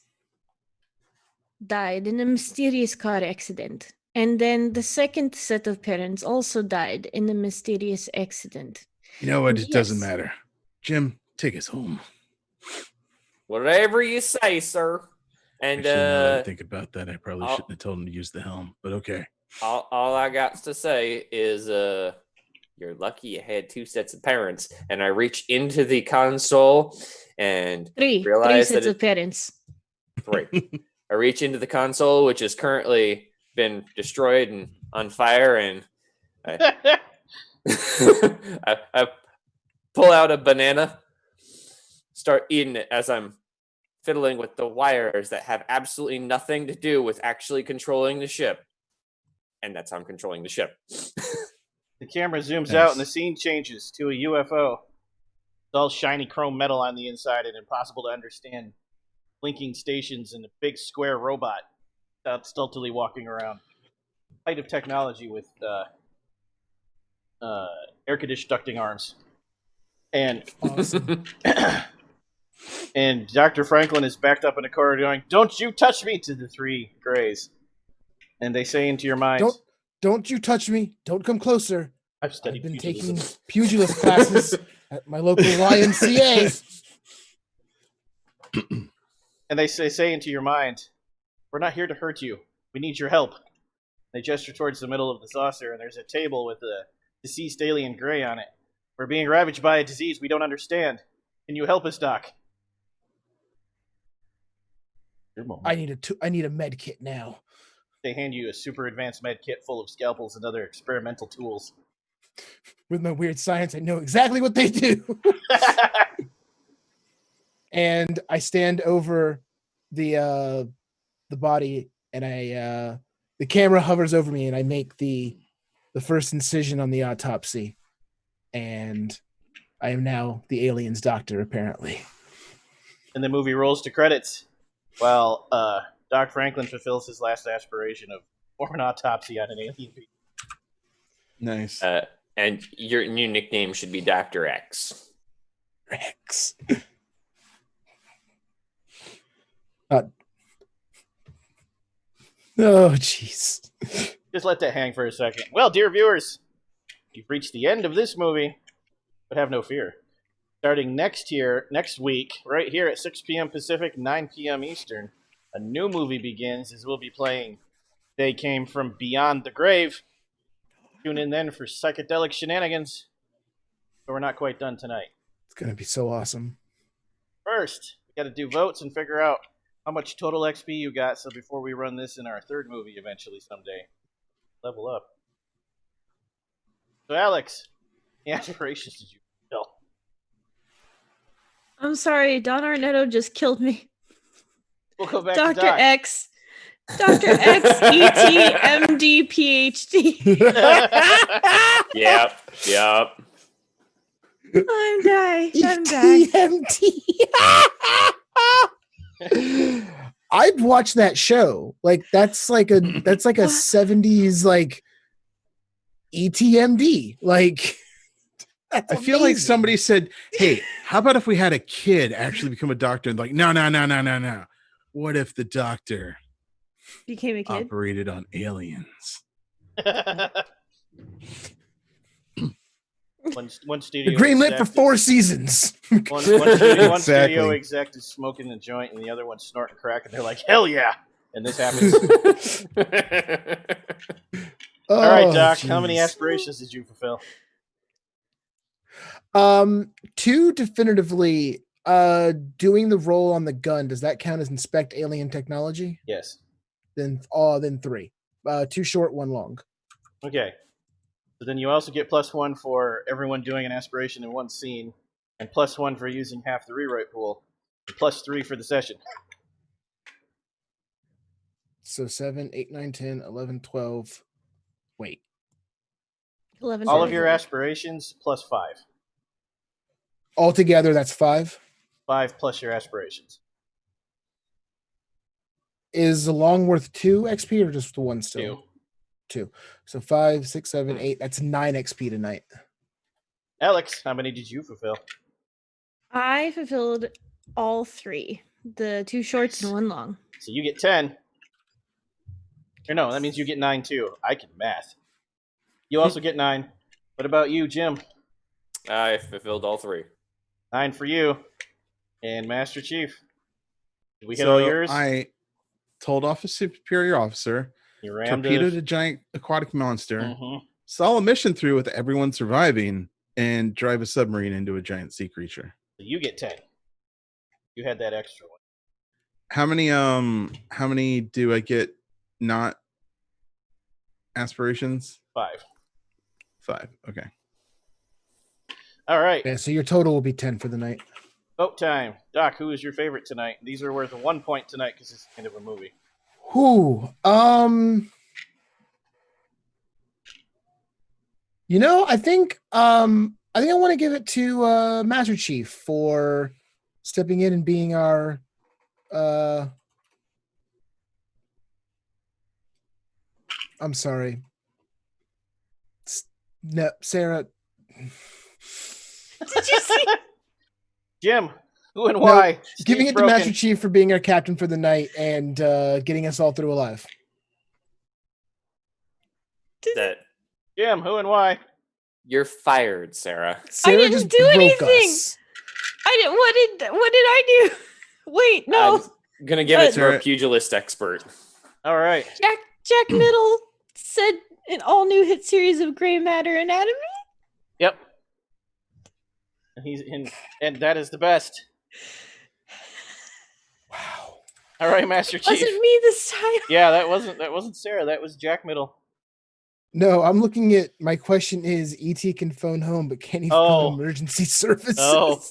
died in a mysterious car accident. And then the second set of parents also died in a mysterious accident.
You know what? It doesn't
Yes.
matter. Jim, take us home.
Whatever you say, sir. And
Actually, now that I think about that, I probably
I'll-
shouldn't have told him to use the helm, but okay.
all I got to say is you're lucky you had two sets of parents. And I reach into the console and
Three
realize
sets
that
of parents.
three. I reach into the console, which has currently been destroyed and on fire, and I pull out a banana, start eating it as I'm fiddling with the wires that have absolutely nothing to do with actually controlling the ship. And that's how I'm controlling the ship.
The camera zooms
Nice.
out and the scene changes to a UFO. It's all shiny chrome metal on the inside and impossible to understand. Blinking stations and a big square robot stealthily walking around. Height of technology with air conditioned ducting arms. And
Awesome.
and Dr. Franklin is backed up in a corner going, "Don't you touch me," to the three grays. And they say into your mind,
Don't you touch me. Don't come closer.
I've
I've
studied
been
pugilism."
taking pugilist classes at my local YMCA.
And they say into your mind, "We're not here to hurt you. We need your help." They gesture towards the middle of the saucer, and there's a table with a deceased alien gray on it. "We're being ravaged by a disease we don't understand. Can you help us, Doc?" Your moment.
I need a med kit now.
They hand you a super advanced med kit full of scalpels and other experimental tools.
With my weird science, I know exactly what they do. And I stand over the body, and the camera hovers over me, and I make the first incision on the autopsy, and I am now the alien's doctor, apparently.
And the movie rolls to credits while Doc Franklin fulfills his last aspiration of perform an autopsy on an alien being.
Nice.
And your new nickname should be Dr. X.
Rex. Oh, jeez.
Just let that hang for a second. Well, dear viewers, you've reached the end of this movie, but have no fear. Starting next week, right here at 6 p.m. Pacific, 9 p.m. Eastern, a new movie begins as we'll be playing They Came From Beyond the Grave. Tune in then for psychedelic shenanigans. But we're not quite done tonight.
It's going to be so awesome.
First, we got to do votes and figure out how much total XP you got, so before we run this in our third movie eventually someday, level up. So, Alex, the aspirations did you fulfill?
I'm sorry, Don Arnetto just killed me.
We'll go back
Dr.
to Doc.
X. Dr. X, ET, MD, PhD.
Yep.
I'm dying.
I'd watch that show. Like that's like a 70s like ETMD. Like
I feel like somebody said, "Hey, how about if we had a kid actually become a doctor?" And like, no. What if the doctor
became a kid?
operated on aliens?
One studio
greenlit for 4 seasons.
One studio exec is smoking the joint, and the other one's snorting crack, and they're like, "Hell yeah!" And this happens. All right, Doc. Geez. How many aspirations did you fulfill?
2 definitively. Doing the roll on the gun, does that count as inspect alien technology?
Yes.
Then 3. 2 short, 1 long.
Okay. So then you also get +1 for everyone doing an aspiration in one scene, and +1 for using half the rewrite pool, and +3 for the session.
So 7, 8, 9, 10, 11, 12. Wait.
11.
All of your aspirations +5.
Altogether, that's 5?
5 plus your aspirations.
Is the long worth 2 XP or just the 1 still? 2. So 5, 6, 7, 8. That's 9 XP tonight.
Alex, how many did you fulfill?
I fulfilled all 3. The 2 shorts and 1 long.
So you get 10. Or no, that means you get 9 too. I can math. You also get 9. What about you, Jim?
I fulfilled all 3.
9 for you. And Master Chief. Did we hit all yours?
I told off a superior officer. Torpedoed a giant aquatic monster, saw a mission through with everyone surviving, and drive a submarine into a giant sea creature.
So you get 10. You had that extra one.
How many do I get not aspirations?
5.
5. Okay.
All right.
Yeah, so your total will be 10 for the night.
Vote time. Doc, who is your favorite tonight? These are worth 1 point tonight because it's the end of a movie.
I think I want to give it to Master Chief for stepping in and being our I'm sorry. No, Sarah.
Did you see?
Jim, who and why?
No, giving it to Master Chief for being our captain for the night and getting us all through alive.
Jim, who and why?
You're fired, Sarah.
I didn't do anything. I didn't. What did I do? Wait, no.
I'm gonna give it to our pugilist expert.
All right.
Jack Middle said an all new hit series of Gray Matter Anatomy.
Yep. And that is the best.
Wow.
All right, Master Chief.
Wasn't me this time.
Yeah, that wasn't Sarah. That was Jack Middle.
No, I'm looking at. My question is: ET can phone home, but can he phone emergency services?
Oh.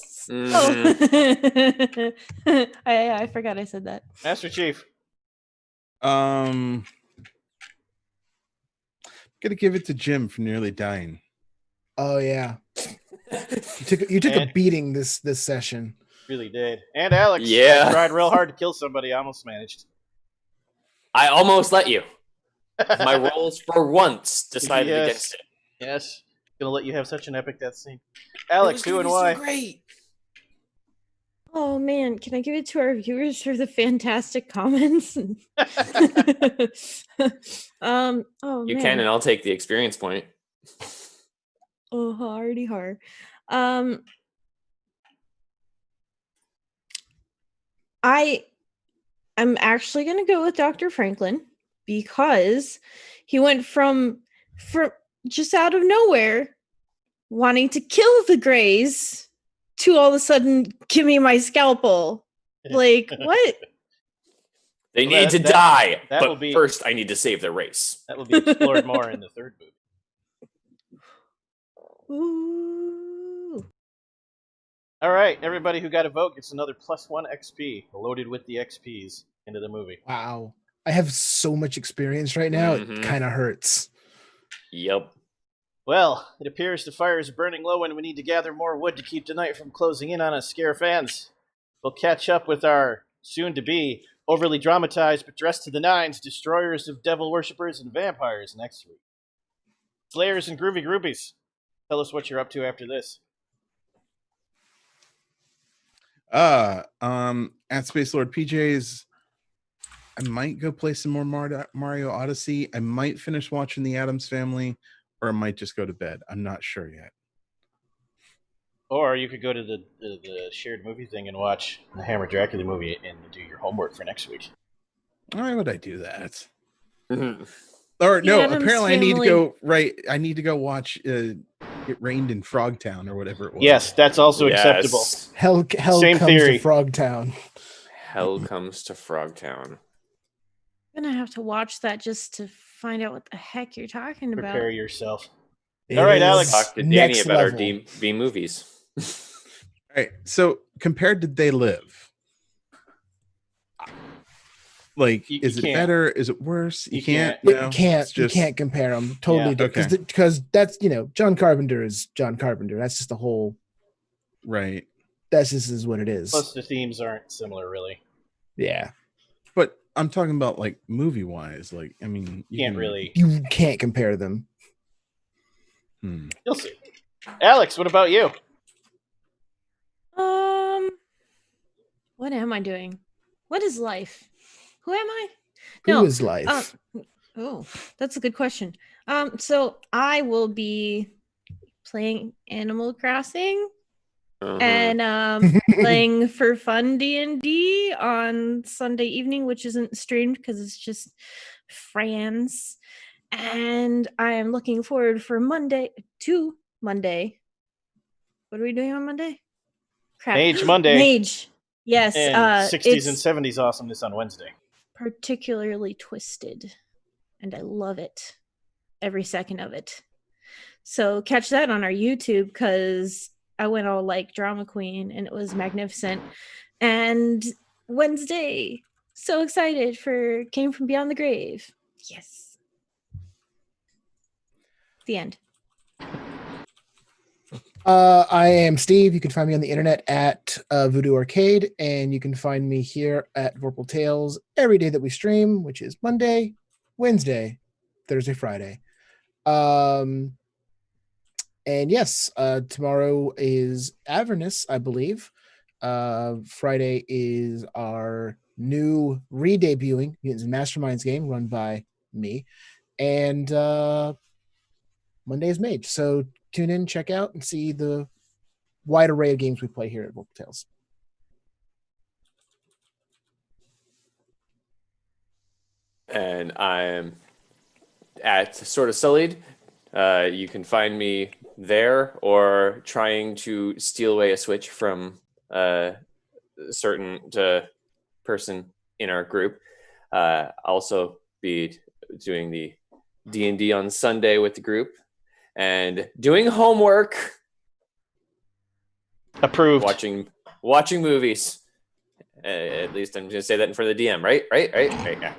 I forgot I said that.
Master Chief.
Gonna give it to Jim for nearly dying.
Oh yeah. You took a beating this session.
Really did. And Alex.
Yeah.
I tried real hard to kill somebody. I almost managed.
I almost let you. My rolls for once decided against it.
Yes. Gonna let you have such an epic death scene. Alex, who and why?
So great.
Oh man, can I give it to our viewers for the fantastic comments?
You can, and I'll take the experience point.
Oh, hardy har. I'm actually gonna go with Dr. Franklin because he went from just out of nowhere wanting to kill the Greys to all of a sudden give me my scalpel. Like what?
They
Well,
need to
that-
die,
that
but
will be-
first I need to save the race.
That will be explored more in the third movie.
Ooh.
All right, everybody who got a vote gets another +1 XP loaded with the XPs into the movie.
Wow. I have so much experience right now.
Mhm.
It kind of hurts.
Yep.
Well, it appears the fire is burning low and we need to gather more wood to keep the night from closing in on us, scare fans. We'll catch up with our soon-to-be overly dramatized but dressed to the nines destroyers of devil worshippers and vampires next week. Slayers and groovy groupies, tell us what you're up to after this.
At Space Lord PJ's, I might go play some more Mario Odyssey. I might finish watching The Addams Family, or I might just go to bed. I'm not sure yet.
Or you could go to the shared movie thing and watch the Hammer Dracula movie and do your homework for next week.
Why would I do that?
Mhm.
Or
The
no,
Addams
apparently I need to
Family.
go. Right, I need to go watch It Rained in Frogtown or whatever it was.
Yes, that's also
Yes.
acceptable.
Hell
Same
comes
theory.
to Frogtown.
Hell comes to Frogtown.
I'm gonna have to watch that just to find out what the heck you're talking about.
Prepare yourself.
It
All right,
is
Alex.
Talk to Danny
next
about our
level.
B movies.
All right. So compared to They Live, like,
You
is it
can't.
better? Is it worse? You
You
can't.
can't.
No,
You can't.
it's just-
You can't compare them. Totally
Yeah.
different.
Okay.
Because that's John Carpenter is John Carpenter. That's just the whole.
Right.
That's just is what it is.
Plus, the themes aren't similar, really.
Yeah,
But I'm talking about like movie wise. Like, I mean,
You can't really.
you can't compare them.
You'll see. Alex, what about you?
What am I doing? What is life? Who am I?
Who is life?
Oh, that's a good question. So I will be playing Animal Crossing
Uh-huh.
and playing for fun D&D on Sunday evening, which isn't streamed because it's just friends. And I am looking forward for Monday. What are we doing on Monday? Crap.
Mage Monday.
Mage. Yes.
And 60s and 70s awesomeness on Wednesday.
Particularly twisted, and I love it, every second of it. So catch that on our YouTube because I went all like drama queen and it was magnificent. And Wednesday, so excited for Came from Beyond the Grave. Yes. The end.
I am Steve. You can find me on the internet at Voodoo Arcade, and you can find me here at Vorpal Tales every day that we stream, which is Monday, Wednesday, Thursday, Friday. And yes, tomorrow is Avernus, I believe. Friday is our new re-debuting Mutants and Masterminds game run by me, and Monday is Mage. So tune in, check out, and see the wide array of games we play here at Vorpal Tales.
And I'm at Sort of Sullied. You can find me there or trying to steal away a Switch from a certain person in our group. Also be doing the D&D on Sunday with the group and doing homework.
Approved.
Watching movies. At least I'm going to say that in front of the DM, right? Right. Yeah.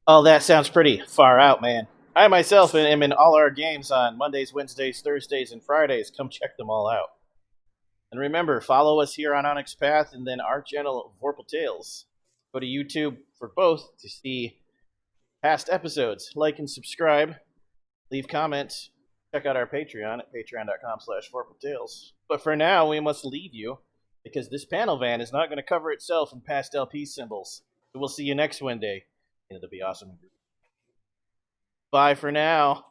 Oh, that sounds pretty far out, man. I myself am in all our games on Mondays, Wednesdays, Thursdays, and Fridays. Come check them all out. And remember, follow us here on Onyx Path and then our channel, Vorpal Tales. Go to YouTube for both to see past episodes. Like and subscribe. Leave comments. Check out our Patreon at patreon.com/VorpalTales. But for now, we must leave you because this panel van is not going to cover itself in pastel peace symbols. So we'll see you next Wednesday. It'll be awesome. Bye for now.